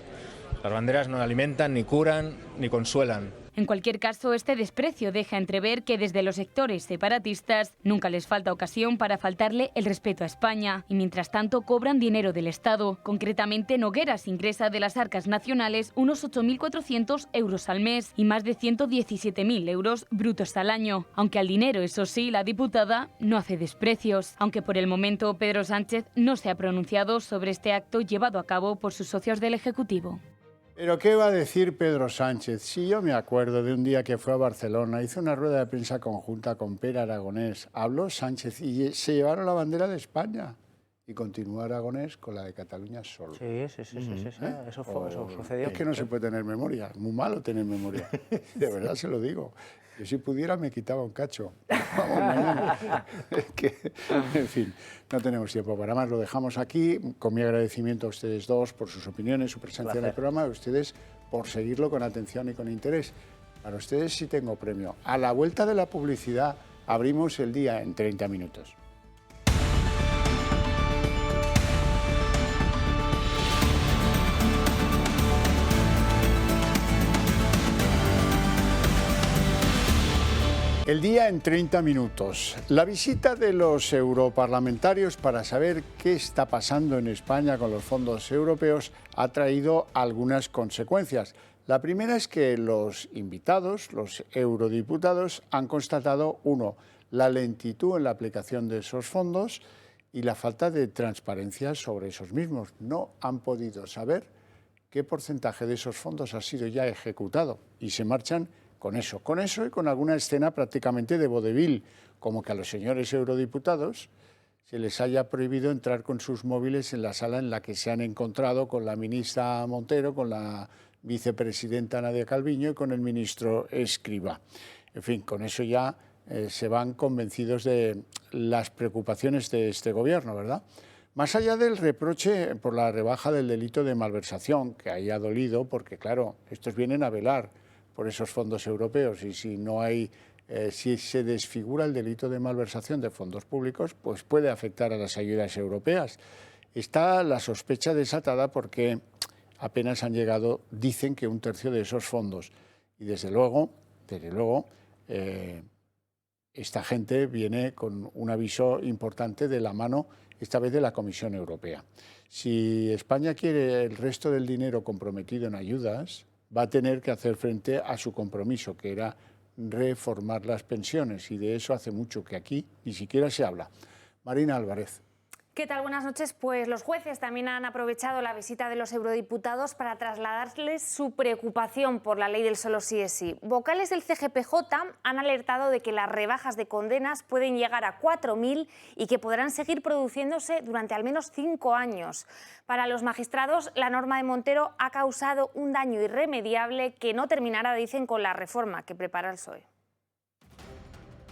S25: Las banderas no alimentan, ni curan, ni consuelan.
S2: En cualquier caso, este desprecio deja entrever que desde los sectores separatistas nunca les falta ocasión para faltarle el respeto a España. Y mientras tanto cobran dinero del Estado. Concretamente, Nogueras ingresa de las arcas nacionales unos 8.400 euros al mes y más de 117.000 euros brutos al año. Aunque al dinero, eso sí, la diputada no hace desprecios. Aunque por el momento Pedro Sánchez no se ha pronunciado sobre este acto llevado a cabo por sus socios del Ejecutivo.
S1: ¿Pero qué va a decir Pedro Sánchez? Si yo me acuerdo de un día que fue a Barcelona, hizo una rueda de prensa conjunta con Pere Aragonés, habló Sánchez y se llevaron la bandera de España. Y continuó Aragonés con la de Cataluña solo.
S19: Sí. Eso sucedió.
S1: Es que no se puede tener memoria, muy malo tener memoria. De verdad se lo digo. Yo si pudiera me quitaba un cacho. Vamos, mañana. Es que, en fin, no tenemos tiempo para más. Lo dejamos aquí con mi agradecimiento a ustedes dos por sus opiniones, su presencia en el programa, a ustedes por seguirlo con atención y con interés. Para ustedes sí tengo premio. A la vuelta de la publicidad abrimos el día en 30 minutos. El día en 30 minutos. La visita de los europarlamentarios para saber qué está pasando en España con los fondos europeos ha traído algunas consecuencias. La primera es que los invitados, los eurodiputados, han constatado, uno, la lentitud en la aplicación de esos fondos y la falta de transparencia sobre esos mismos. No han podido saber qué porcentaje de esos fondos ha sido ya ejecutado y se marchan con eso y con alguna escena prácticamente de vodevil, como que a los señores eurodiputados se les haya prohibido entrar con sus móviles en la sala en la que se han encontrado con la ministra Montero, con la vicepresidenta Nadia Calviño y con el ministro Escrivá. En fin, con eso ya se van convencidos de las preocupaciones de este gobierno, ¿verdad? Más allá del reproche por la rebaja del delito de malversación, que haya dolido, porque claro, estos vienen a velar por esos fondos europeos y si no hay, si se desfigura el delito de malversación de fondos públicos, pues puede afectar a las ayudas europeas. Está la sospecha desatada porque apenas han llegado, dicen que un tercio de esos fondos. Y desde luego, esta gente viene con un aviso importante de la mano, esta vez de la Comisión Europea. Si España quiere el resto del dinero comprometido en ayudas, va a tener que hacer frente a su compromiso, que era reformar las pensiones, y de eso hace mucho que aquí ni siquiera se habla. Marina Álvarez.
S26: ¿Qué tal? Buenas noches. Pues los jueces también han aprovechado la visita de los eurodiputados para trasladarles su preocupación por la ley del solo sí es sí. Vocales del CGPJ han alertado de que las rebajas de condenas pueden llegar a 4.000 y que podrán seguir produciéndose durante al menos 5 años. Para los magistrados, la norma de Montero ha causado un daño irremediable que no terminará, dicen, con la reforma que prepara el PSOE.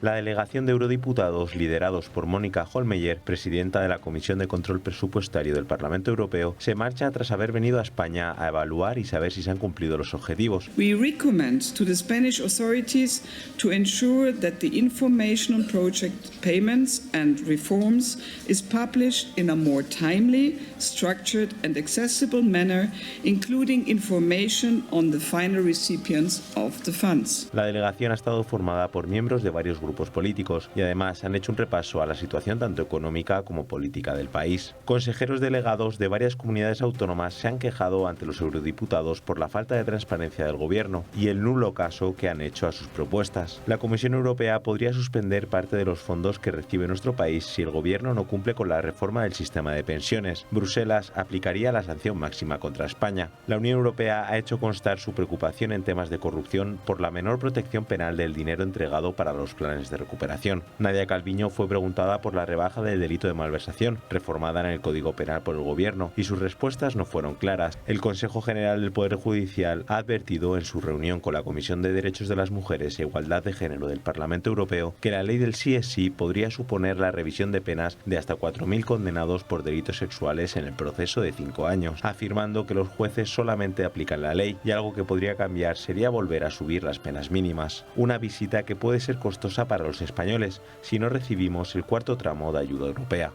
S12: La delegación de eurodiputados, liderados por Mónica Hohlmeier, presidenta de la Comisión de Control Presupuestario del Parlamento Europeo, se marcha tras haber venido a España a evaluar y saber si se han cumplido los objetivos.
S21: We recommend to the Spanish authorities to ensure that the information on project payments and reforms is published in a more timely, structured and accessible manner, including information on the final recipients of the funds.
S12: La delegación ha estado formada por miembros de varios grupos políticos y además han hecho un repaso a la situación tanto económica como política del país. Consejeros delegados de varias comunidades autónomas se han quejado ante los eurodiputados por la falta de transparencia del gobierno y el nulo caso que han hecho a sus propuestas. La Comisión Europea podría suspender parte de los fondos que recibe nuestro país si el gobierno no cumple con la reforma del sistema de pensiones. Bruselas aplicaría la sanción máxima contra España. La Unión Europea ha hecho constar su preocupación en temas de corrupción por la menor protección penal del dinero entregado para los planes de recuperación. Nadia Calviño fue preguntada por la rebaja del delito de malversación, reformada en el Código Penal por el gobierno, y sus respuestas no fueron claras. El Consejo General del Poder Judicial ha advertido en su reunión con la Comisión de Derechos de las Mujeres e Igualdad de Género del Parlamento Europeo que la ley del sí es sí podría suponer la revisión de penas de hasta 4.000 condenados por delitos sexuales en el proceso de 5 años, afirmando que los jueces solamente aplican la ley y algo que podría cambiar sería volver a subir las penas mínimas. Una visita que puede ser costosa para los españoles si no recibimos el cuarto tramo de ayuda europea.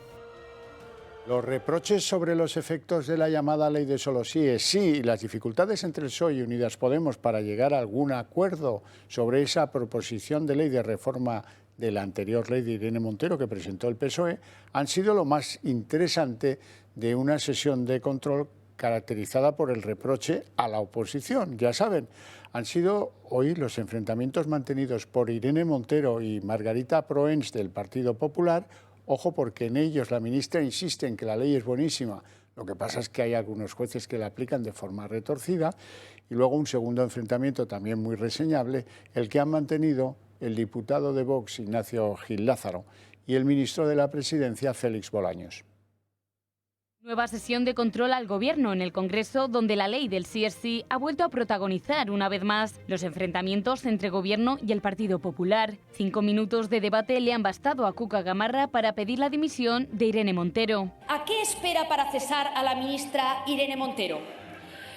S1: Los reproches sobre los efectos de la llamada ley de solo sí es sí y las dificultades entre el PSOE y Unidas Podemos para llegar a algún acuerdo sobre esa proposición de ley de reforma de la anterior ley de Irene Montero que presentó el PSOE han sido lo más interesante de una sesión de control caracterizada por el reproche a la oposición. Ya saben, han sido hoy los enfrentamientos mantenidos por Irene Montero y Margarita Proens del Partido Popular. Ojo, porque en ellos la ministra insiste en que la ley es buenísima. Lo que pasa es que hay algunos jueces que la aplican de forma retorcida. Y luego un segundo enfrentamiento también muy reseñable, el que han mantenido el diputado de Vox, Ignacio Gil Lázaro, y el ministro de la Presidencia, Félix Bolaños.
S2: Nueva sesión de control al Gobierno en el Congreso, donde la ley del sí es sí ha vuelto a protagonizar una vez más los enfrentamientos entre Gobierno y el Partido Popular. 5 minutos de debate le han bastado a Cuca Gamarra para pedir la dimisión de Irene Montero.
S3: ¿A qué espera para cesar a la ministra Irene Montero?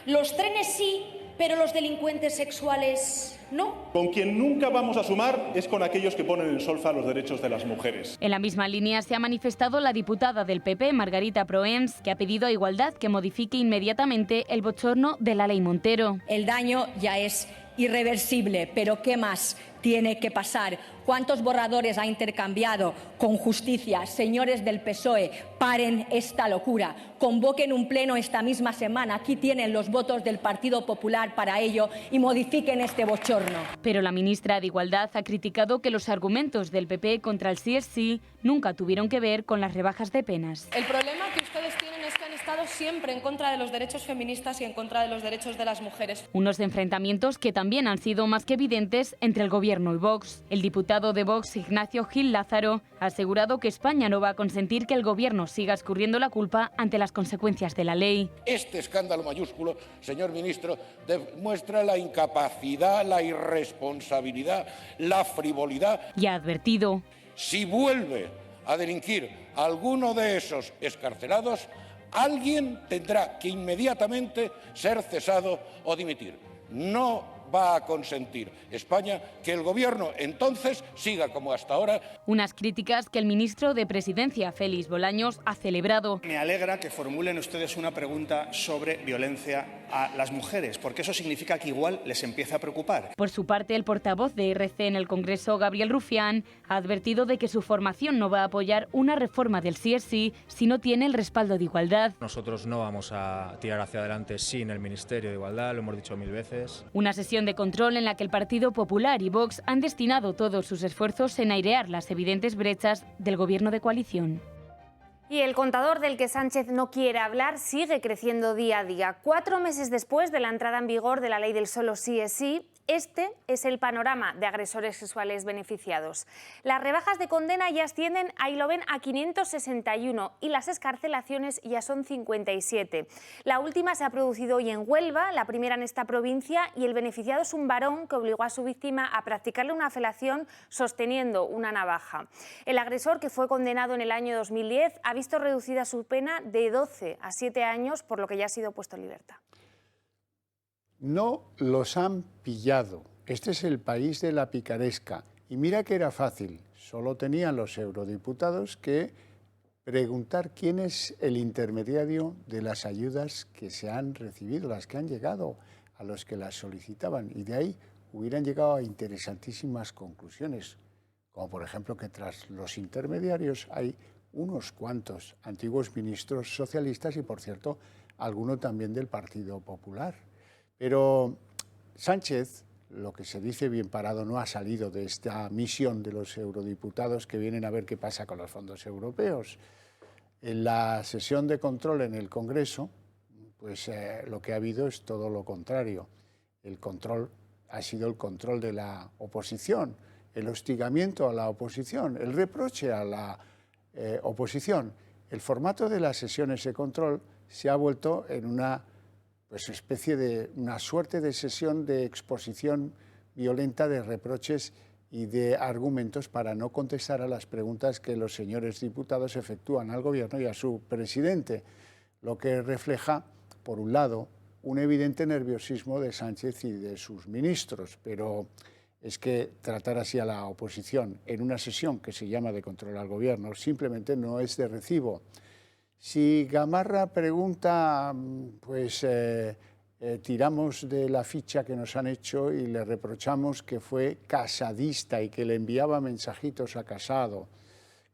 S3: Los trenes sí, pero los delincuentes sexuales no.
S5: Con quien nunca vamos a sumar es con aquellos que ponen en solfa los derechos de las mujeres.
S2: En la misma línea se ha manifestado la diputada del PP, Margarita Proens, que ha pedido a Igualdad que modifique inmediatamente el bochorno de la ley Montero.
S3: El daño ya es irreversible, pero ¿qué más tiene que pasar? ¿Cuántos borradores ha intercambiado con justicia? Señores del PSOE, paren esta locura. Convoquen un pleno esta misma semana. Aquí tienen los votos del Partido Popular para ello y modifiquen este bochorno.
S2: Pero la ministra de Igualdad ha criticado que los argumentos del PP contra el sí es sí nunca tuvieron que ver con las rebajas de penas.
S11: El problema que ustedes tienen es que han estado siempre en contra de los derechos feministas y en contra de los derechos de las mujeres.
S2: Unos enfrentamientos que también han sido más que evidentes entre el Gobierno y Vox. El diputado de Vox, Ignacio Gil Lázaro, ha asegurado que España no va a consentir que el Gobierno siga escurriendo la culpa ante las consecuencias de la ley.
S13: Este escándalo mayúsculo, señor ministro, demuestra la incapacidad, la irresponsabilidad, la frivolidad.
S2: Y ha advertido:
S13: si vuelve a delinquir alguno de esos excarcelados, alguien tendrá que inmediatamente ser cesado o dimitir. No va a consentir España que el Gobierno entonces siga como hasta ahora.
S2: Unas críticas que el ministro de Presidencia, Félix Bolaños, ha celebrado.
S14: Me alegra que formulen ustedes una pregunta sobre violencia a las mujeres, porque eso significa que igual les empieza a preocupar.
S2: Por su parte, el portavoz de RC en el Congreso, Gabriel Rufián, ha advertido de que su formación no va a apoyar una reforma del sí es sí si no tiene el respaldo de Igualdad.
S25: Nosotros no vamos a tirar hacia adelante sin el Ministerio de Igualdad, lo hemos dicho 1000 veces.
S2: Una sesión de control en la que el Partido Popular y Vox han destinado todos sus esfuerzos en airear las evidentes brechas del gobierno de coalición.
S26: Y el contador del que Sánchez no quiere hablar sigue creciendo día a día. 4 meses después de la entrada en vigor de la ley del solo sí es sí, Este es el panorama de agresores sexuales beneficiados. Las rebajas de condena ya ascienden, ahí lo ven, a 561 y las excarcelaciones ya son 57. La última se ha producido hoy en Huelva, la primera en esta provincia, y el beneficiado es un varón que obligó a su víctima a practicarle una felación sosteniendo una navaja. El agresor, que fue condenado en el año 2010, ha visto reducida su pena de 12 a 7 años, por lo que ya ha sido puesto en libertad.
S1: No los han pillado. Este es el país de la picaresca. Y mira que era fácil. Solo tenían los eurodiputados que preguntar quién es el intermediario de las ayudas que se han recibido, las que han llegado a los que las solicitaban. Y de ahí hubieran llegado a interesantísimas conclusiones, como por ejemplo que tras los intermediarios hay unos cuantos antiguos ministros socialistas y, por cierto, alguno también del Partido Popular. Pero Sánchez, lo que se dice bien parado, no ha salido de esta misión de los eurodiputados que vienen a ver qué pasa con los fondos europeos. En la sesión de control en el Congreso, pues lo que ha habido es todo lo contrario. El control ha sido el control de la oposición, el hostigamiento a la oposición, el reproche a la oposición. El formato de las sesiones de control se ha vuelto en una especie de una suerte de sesión de exposición violenta de reproches y de argumentos para no contestar a las preguntas que los señores diputados efectúan al Gobierno y a su presidente, lo que refleja, por un lado, un evidente nerviosismo de Sánchez y de sus ministros, pero es que tratar así a la oposición en una sesión que se llama de control al Gobierno simplemente no es de recibo. Si Gamarra pregunta, pues tiramos de la ficha que nos han hecho y le reprochamos que fue casadista y que le enviaba mensajitos a Casado,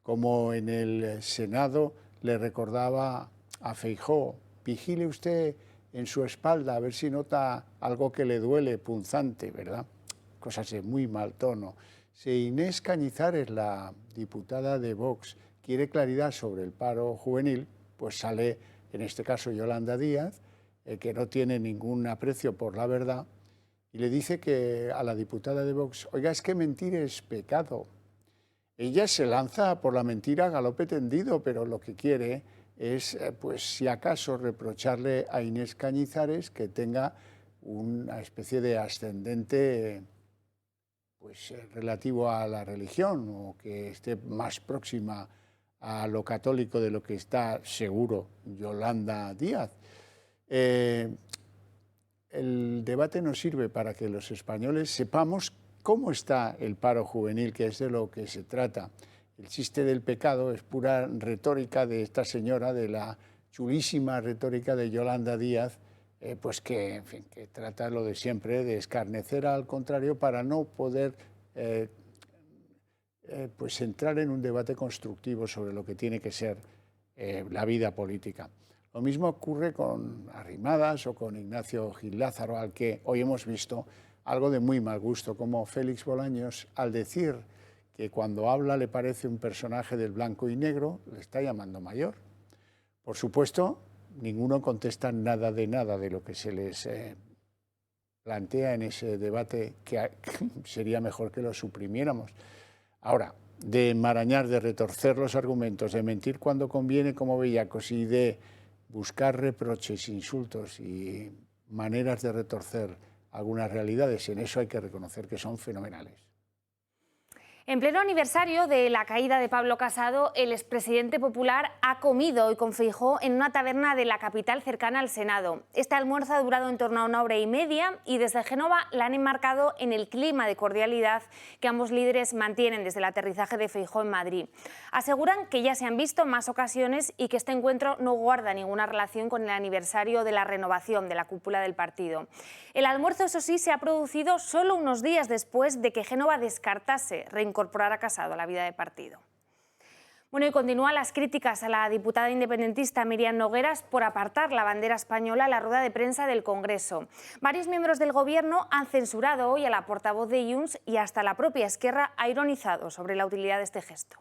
S1: como en el Senado le recordaba a Feijóo, vigile usted en su espalda a ver si nota algo que le duele punzante, ¿verdad? Cosas de muy mal tono. Si Inés Cañizares, la diputada de Vox, quiere claridad sobre el paro juvenil, pues sale, en este caso, Yolanda Díaz, que no tiene ningún aprecio por la verdad, y le dice que a la diputada de Vox, oiga, es que mentir es pecado. Ella se lanza por la mentira a galope tendido, pero lo que quiere es, pues si acaso, reprocharle a Inés Cañizares que tenga una especie de ascendente pues, relativo a la religión o que esté más próxima a lo católico de lo que está seguro Yolanda Díaz. El debate nos sirve para que los españoles sepamos cómo está el paro juvenil, que es de lo que se trata. El chiste del pecado es pura retórica de esta señora, de la chulísima retórica de Yolanda Díaz, pues que, en fin, que trata lo de siempre, de escarnecer al contrario para no poder pues entrar en un debate constructivo sobre lo que tiene que ser la vida política. Lo mismo ocurre con Arrimadas o con Ignacio Gil Lázaro, al que hoy hemos visto algo de muy mal gusto, como Félix Bolaños, al decir que cuando habla le parece un personaje del blanco y negro, le está llamando mayor. Por supuesto, ninguno contesta nada de lo que se les plantea en ese debate, que sería mejor que lo suprimiéramos. Ahora, de enmarañar, de retorcer los argumentos, de mentir cuando conviene como bellacos y de buscar reproches, insultos y maneras de retorcer algunas realidades, en eso hay que reconocer que son fenomenales.
S26: En pleno aniversario de la caída de Pablo Casado, el expresidente popular ha comido hoy con Feijóo en una taberna de la capital cercana al Senado. Este almuerzo ha durado en torno a 1 hora y media y desde Génova la han enmarcado en el clima de cordialidad que ambos líderes mantienen desde el aterrizaje de Feijóo en Madrid. Aseguran que ya se han visto en más ocasiones y que este encuentro no guarda ninguna relación con el aniversario de la renovación de la cúpula del partido. El almuerzo, eso sí, se ha producido solo unos días después de que Génova descartase reincorporar a Casado a la vida de partido. Bueno, y continúan las críticas a la diputada independentista Míriam Nogueras por apartar la bandera española a la rueda de prensa del Congreso. Varios miembros del Gobierno han censurado hoy a la portavoz de Junts y hasta la propia Esquerra ha ironizado sobre la utilidad de este gesto.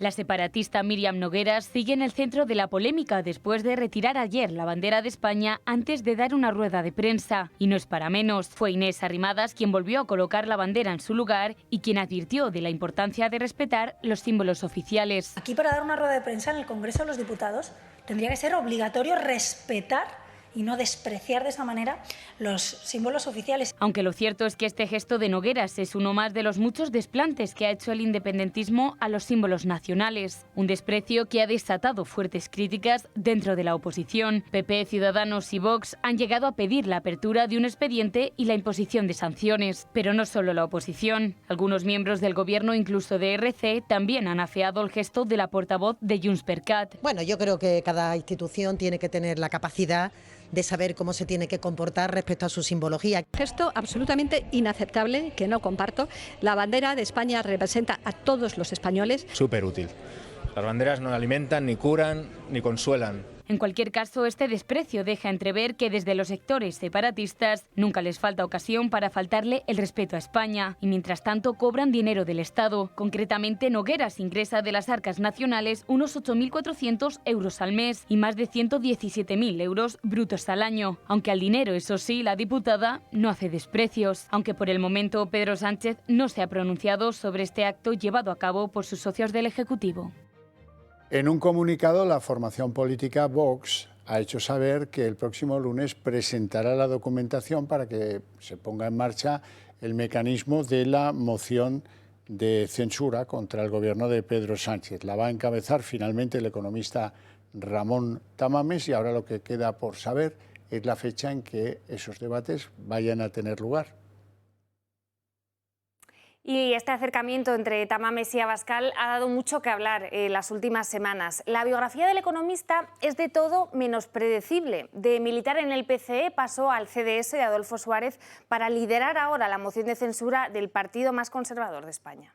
S2: La separatista Míriam Nogueras sigue en el centro de la polémica después de retirar ayer la bandera de España antes de dar una rueda de prensa. Y no es para menos, fue Inés Arrimadas quien volvió a colocar la bandera en su lugar y quien advirtió de la importancia de respetar los símbolos oficiales.
S8: Aquí, para dar una rueda de prensa en el Congreso de los Diputados, tendría que ser obligatorio respetar y no despreciar de esa manera los símbolos oficiales.
S2: Aunque lo cierto es que este gesto de Nogueras es uno más de los muchos desplantes que ha hecho el independentismo a los símbolos nacionales. Un desprecio que ha desatado fuertes críticas dentro de la oposición. PP, Ciudadanos y Vox han llegado a pedir la apertura de un expediente y la imposición de sanciones. Pero no solo la oposición. Algunos miembros del gobierno, incluso de RC, también han afeado el gesto de la portavoz de JxCat.
S10: Bueno, yo creo que cada institución tiene que tener la capacidad de saber cómo se tiene que comportar respecto a su simbología.
S24: Gesto absolutamente inaceptable, que no comparto. La bandera de España representa a todos los españoles.
S25: Súper útil. Las banderas no alimentan, ni curan, ni consuelan.
S2: En cualquier caso, este desprecio deja entrever que desde los sectores separatistas nunca les falta ocasión para faltarle el respeto a España. Y mientras tanto cobran dinero del Estado. Concretamente, Nogueras ingresa de las arcas nacionales unos 8.400 euros al mes y más de 117.000 euros brutos al año. Aunque al dinero, eso sí, la diputada no hace desprecios. Aunque por el momento Pedro Sánchez no se ha pronunciado sobre este acto llevado a cabo por sus socios del Ejecutivo.
S1: En un comunicado, la formación política Vox ha hecho saber que el próximo lunes presentará la documentación para que se ponga en marcha el mecanismo de la moción de censura contra el gobierno de Pedro Sánchez. La va a encabezar finalmente el economista Ramón Tamames y ahora lo que queda por saber es la fecha en que esos debates vayan a tener lugar.
S26: Y este acercamiento entre Tamames y Abascal ha dado mucho que hablar en las últimas semanas. La biografía del economista es de todo menos predecible. De militar en el PCE pasó al CDS de Adolfo Suárez para liderar ahora la moción de censura del partido más conservador de España.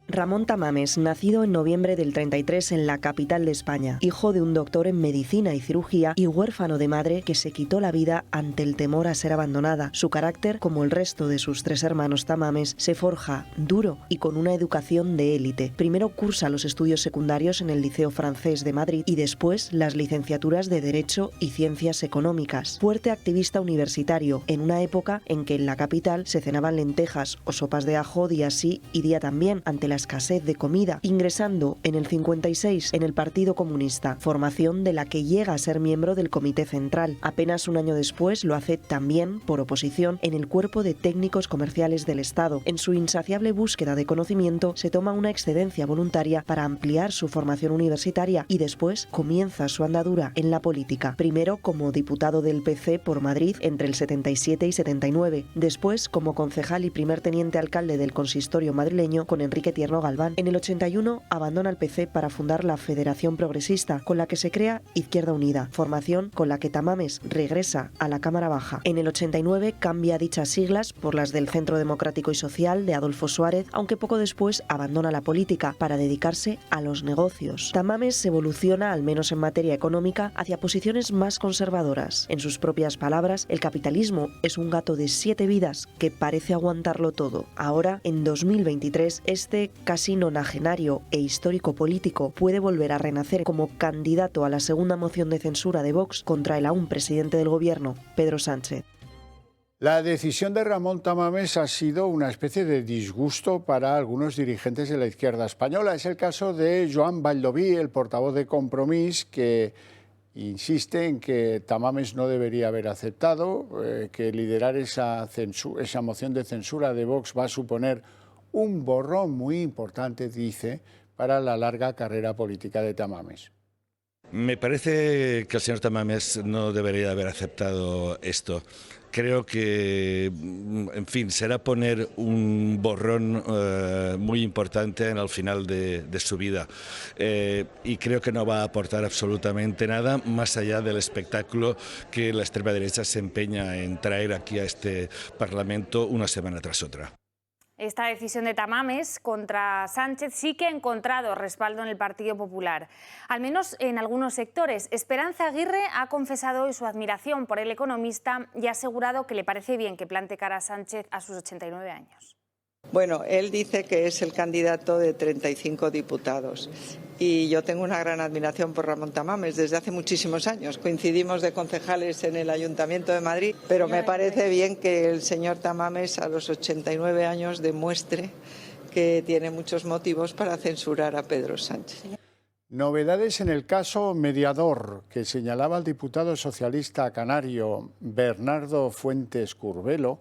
S4: Ramón Tamames, nacido en noviembre del 33 en la capital de España, hijo de un doctor en medicina y cirugía y huérfano de madre que se quitó la vida ante el temor a ser abandonada. Su carácter, como el resto de sus tres hermanos Tamames, se forja duro y con una educación de élite. Primero cursa los estudios secundarios en el Liceo Francés de Madrid y después las licenciaturas de Derecho y Ciencias Económicas. Fuerte activista universitario, en una época en que en la capital se cenaban lentejas o sopas de ajo día sí y día también ante la escasez de comida, ingresando en el 56 en el Partido Comunista, formación de la que llega a ser miembro del Comité Central. Apenas un año después lo hace también, por oposición, en el Cuerpo de Técnicos Comerciales del Estado. En su insaciable búsqueda de conocimiento, se toma una excedencia voluntaria para ampliar su formación universitaria y después comienza su andadura en la política. Primero como diputado del PC por Madrid entre el 77 y 79, después como concejal y primer teniente alcalde del consistorio madrileño con Enrique Tierno Galván. En el 81 abandona el PC para fundar la Federación Progresista, con la que se crea Izquierda Unida, formación con la que Tamames regresa a la Cámara Baja. En el 89 cambia dichas siglas por las del Centro Democrático y Social de Adolfo Suárez, aunque poco después abandona la política para dedicarse a los negocios. Tamames evoluciona, al menos en materia económica, hacia posiciones más conservadoras. En sus propias palabras, el capitalismo es un gato de 7 vidas que parece aguantarlo todo. Ahora, en 2023, este casi nonagenario e histórico político puede volver a renacer como candidato a la segunda moción de censura de Vox contra el aún presidente del gobierno, Pedro Sánchez.
S1: La decisión de Ramón Tamames ha sido una especie de disgusto para algunos dirigentes de la izquierda española. Es el caso de Joan Baldoví, el portavoz de Compromís, que insiste en que Tamames no debería haber aceptado, que liderar esa moción de censura de Vox va a suponer un borrón muy importante, dice, para la larga carrera política de Tamames.
S9: Me parece que el señor Tamames no debería haber aceptado esto. Creo que, en fin, será poner un borrón muy importante en el final de su vida. Y creo que no va a aportar absolutamente nada más allá del espectáculo que la extrema derecha se empeña en traer aquí a este Parlamento una semana tras otra.
S26: Esta decisión de Tamames contra Sánchez sí que ha encontrado respaldo en el Partido Popular, al menos en algunos sectores. Esperanza Aguirre ha confesado hoy su admiración por el economista y ha asegurado que le parece bien que plante cara a Sánchez a sus 89 años.
S6: Bueno, él dice que es el candidato de 35 diputados y yo tengo una gran admiración por Ramón Tamames desde hace muchísimos años. Coincidimos de concejales en el Ayuntamiento de Madrid, pero me parece bien que el señor Tamames a los 89 años demuestre que tiene muchos motivos para censurar a Pedro Sánchez.
S1: Novedades en el caso Mediador, que señalaba el diputado socialista canario Bernardo Fuentes Curbelo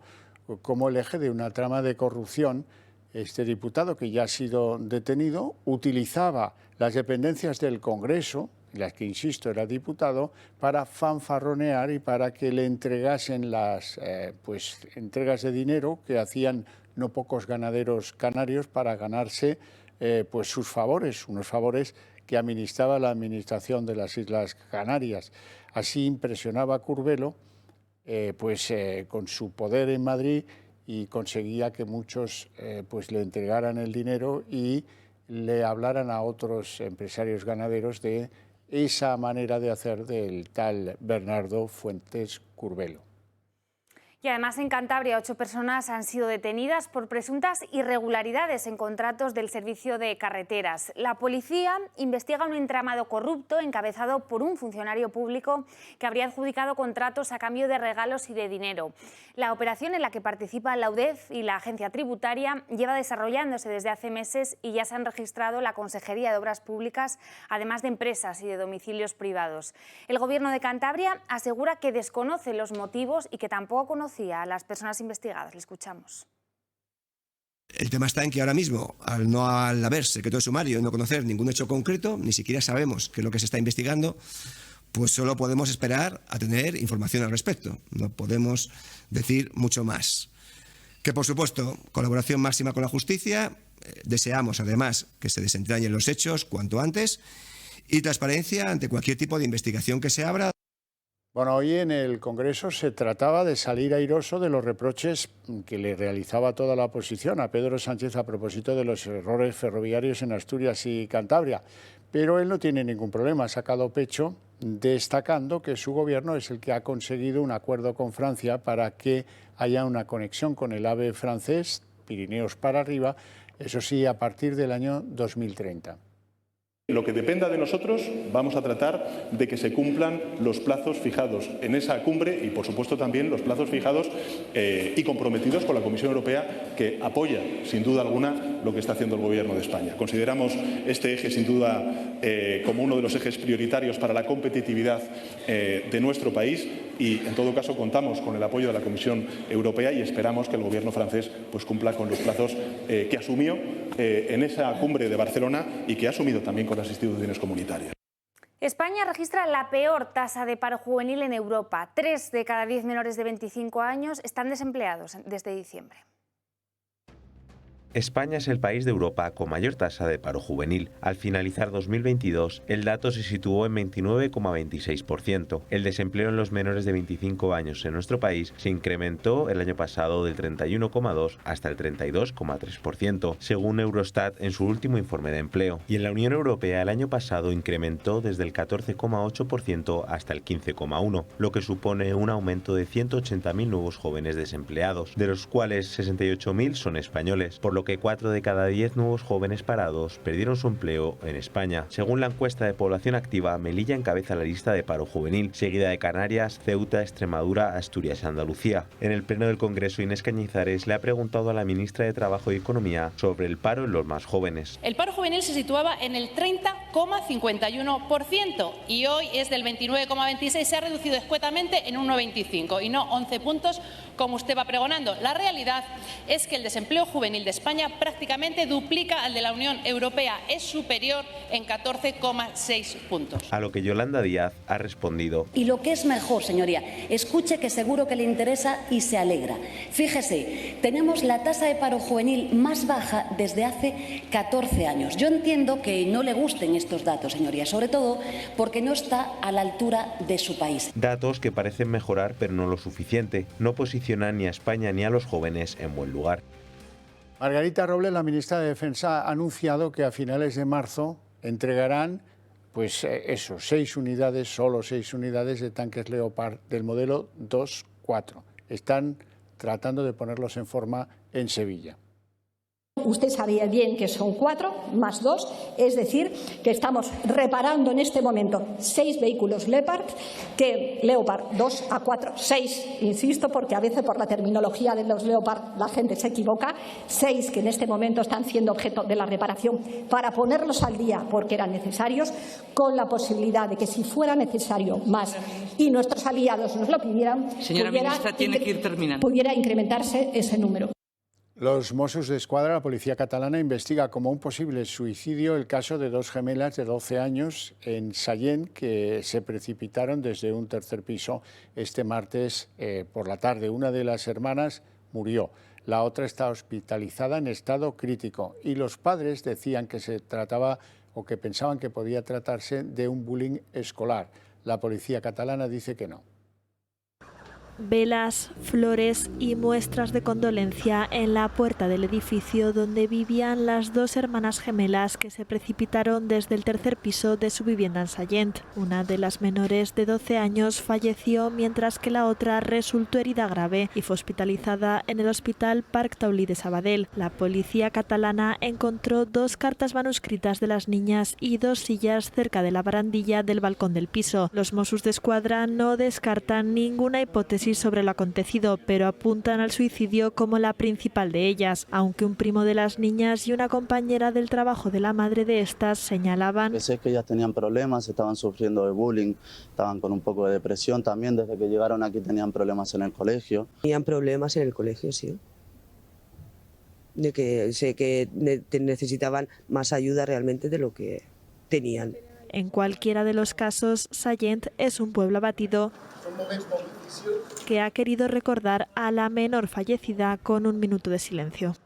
S1: como el eje de una trama de corrupción. Este diputado, que ya ha sido detenido, utilizaba las dependencias del Congreso, las que, insisto, era diputado, para fanfarronear y para que le entregasen las entregas de dinero que hacían no pocos ganaderos canarios para ganarse sus favores, unos favores que administraba la Administración de las Islas Canarias. Así impresionaba a Curbelo con su poder en Madrid y conseguía que muchos le entregaran el dinero y le hablaran a otros empresarios ganaderos de esa manera de hacer del tal Bernardo Fuentes Curbelo.
S26: Y además en Cantabria 8 personas han sido detenidas por presuntas irregularidades en contratos del servicio de carreteras. La policía investiga un entramado corrupto encabezado por un funcionario público que habría adjudicado contratos a cambio de regalos y de dinero. La operación, en la que participa la UDEF y la Agencia Tributaria, lleva desarrollándose desde hace meses y ya se han registrado la Consejería de Obras Públicas, además de empresas y de domicilios privados. El Gobierno de Cantabria asegura que desconoce los motivos y que tampoco conoce a las personas investigadas. Le escuchamos.
S15: El tema está en que ahora mismo, al haber secreto de sumario y no conocer ningún hecho concreto, ni siquiera sabemos qué es lo que se está investigando, pues solo podemos esperar a tener información al respecto. No podemos decir mucho más. Que, por supuesto, colaboración máxima con la justicia. Deseamos, además, que se desentrañen los hechos cuanto antes y transparencia ante cualquier tipo de investigación que se abra.
S1: Bueno, hoy en el Congreso se trataba de salir airoso de los reproches que le realizaba toda la oposición a Pedro Sánchez a propósito de los errores ferroviarios en Asturias y Cantabria. Pero él no tiene ningún problema, ha sacado pecho destacando que su gobierno es el que ha conseguido un acuerdo con Francia para que haya una conexión con el AVE francés, Pirineos para arriba, eso sí, a partir del año 2030.
S5: Lo que dependa de nosotros, vamos a tratar de que se cumplan los plazos fijados en esa cumbre y, por supuesto, también los plazos fijados y comprometidos con la Comisión Europea, que apoya, sin duda alguna, lo que está haciendo el Gobierno de España. Consideramos este eje, sin duda, como uno de los ejes prioritarios para la competitividad de nuestro país y, en todo caso, contamos con el apoyo de la Comisión Europea y esperamos que el Gobierno francés cumpla con los plazos que asumió en esa cumbre de Barcelona y que ha asumido también con las instituciones comunitarias.
S26: España registra la peor tasa de paro juvenil en Europa. 3 de cada 10 menores de 25 años están desempleados desde diciembre.
S12: España es el país de Europa con mayor tasa de paro juvenil. Al finalizar 2022, el dato se situó en 29,26%. El desempleo en los menores de 25 años en nuestro país se incrementó el año pasado del 31,2 hasta el 32,3%, según Eurostat en su último informe de empleo. Y en la Unión Europea el año pasado incrementó desde el 14,8% hasta el 15,1%, lo que supone un aumento de 180.000 nuevos jóvenes desempleados, de los cuales 68.000 son españoles, por lo que 4 de cada 10 nuevos jóvenes parados perdieron su empleo en España. Según la encuesta de población activa, Melilla encabeza la lista de paro juvenil, seguida de Canarias, Ceuta, Extremadura, Asturias y Andalucía. En el pleno del Congreso, Inés Cañizares le ha preguntado a la ministra de Trabajo y Economía sobre el paro en los más jóvenes.
S16: El paro juvenil se situaba en el 30,51% y hoy es del 29,26%, se ha reducido escuetamente en 1,25 y no 11 puntos como usted va pregonando. La realidad es que el desempleo juvenil de España prácticamente duplica al de la Unión Europea, es superior en 14,6 puntos.
S12: A lo que Yolanda Díaz ha respondido.
S17: Y lo que es mejor, señoría, escuche que seguro que le interesa y se alegra. Fíjese, tenemos la tasa de paro juvenil más baja desde hace 14 años. Yo entiendo que no le gusten estos datos, señoría, sobre todo porque no está a la altura de su país.
S12: Datos que parecen mejorar, pero no lo suficiente. No posicionan ni a España ni a los jóvenes en buen lugar.
S1: Margarita Robles, la ministra de Defensa, ha anunciado que a finales de marzo entregarán solo 6 unidades de tanques Leopard del modelo 2-4. Están tratando de ponerlos en forma en Sevilla.
S7: Usted sabía bien que son 4 más 2, es decir, que estamos reparando en este momento 6 vehículos Leopard, que Leopard 2 a 4, 6, insisto, porque a veces por la terminología de los Leopard la gente se equivoca, 6 que en este momento están siendo objeto de la reparación para ponerlos al día porque eran necesarios, con la posibilidad de que si fuera necesario más y nuestros aliados nos lo pidieran,
S18: señora ministra, tiene que ir terminando,
S7: pudiera incrementarse ese número.
S1: Los Mossos d'Esquadra, la policía catalana, investiga como un posible suicidio el caso de 2 gemelas de 12 años en Sallent que se precipitaron desde un tercer piso este martes por la tarde. Una de las hermanas murió, la otra está hospitalizada en estado crítico y los padres decían que se trataba o que pensaban que podía tratarse de un bullying escolar. La policía catalana dice que no.
S19: Velas, flores y muestras de condolencia en la puerta del edificio donde vivían las 2 hermanas gemelas que se precipitaron desde el tercer piso de su vivienda en Sallent. Una de las menores de 12 años falleció mientras que la otra resultó herida grave y fue hospitalizada en el Hospital Parc Taulí de Sabadell. La policía catalana encontró 2 cartas manuscritas de las niñas y 2 sillas cerca de la barandilla del balcón del piso. Los Mossos d'Esquadra no descartan ninguna hipótesis sobre lo acontecido, pero apuntan al suicidio como la principal de ellas, aunque un primo de las niñas y una compañera del trabajo de la madre de estas señalaban.
S20: Sé que ellas tenían problemas, estaban sufriendo de bullying, estaban con un poco de depresión también, desde que llegaron aquí tenían problemas en el colegio.
S22: Tenían problemas en el colegio, sí. De que sé que necesitaban más ayuda realmente de lo que tenían.
S19: En cualquiera de los casos, Sallent es un pueblo abatido que ha querido recordar a la menor fallecida con un minuto de silencio.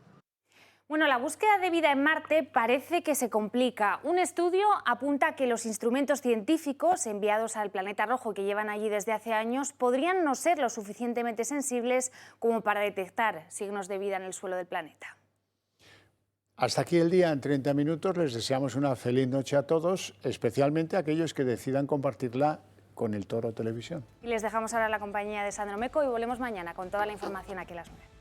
S26: Bueno, la búsqueda de vida en Marte parece que se complica. Un estudio apunta a que los instrumentos científicos enviados al planeta rojo que llevan allí desde hace años podrían no ser lo suficientemente sensibles como para detectar signos de vida en el suelo del planeta.
S1: Hasta aquí el día en 30 minutos. Les deseamos una feliz noche a todos, especialmente a aquellos que decidan compartirla con El Toro Televisión.
S26: Y les dejamos ahora la compañía de Sandro Meco y volvemos mañana con toda la información aquí a las 9.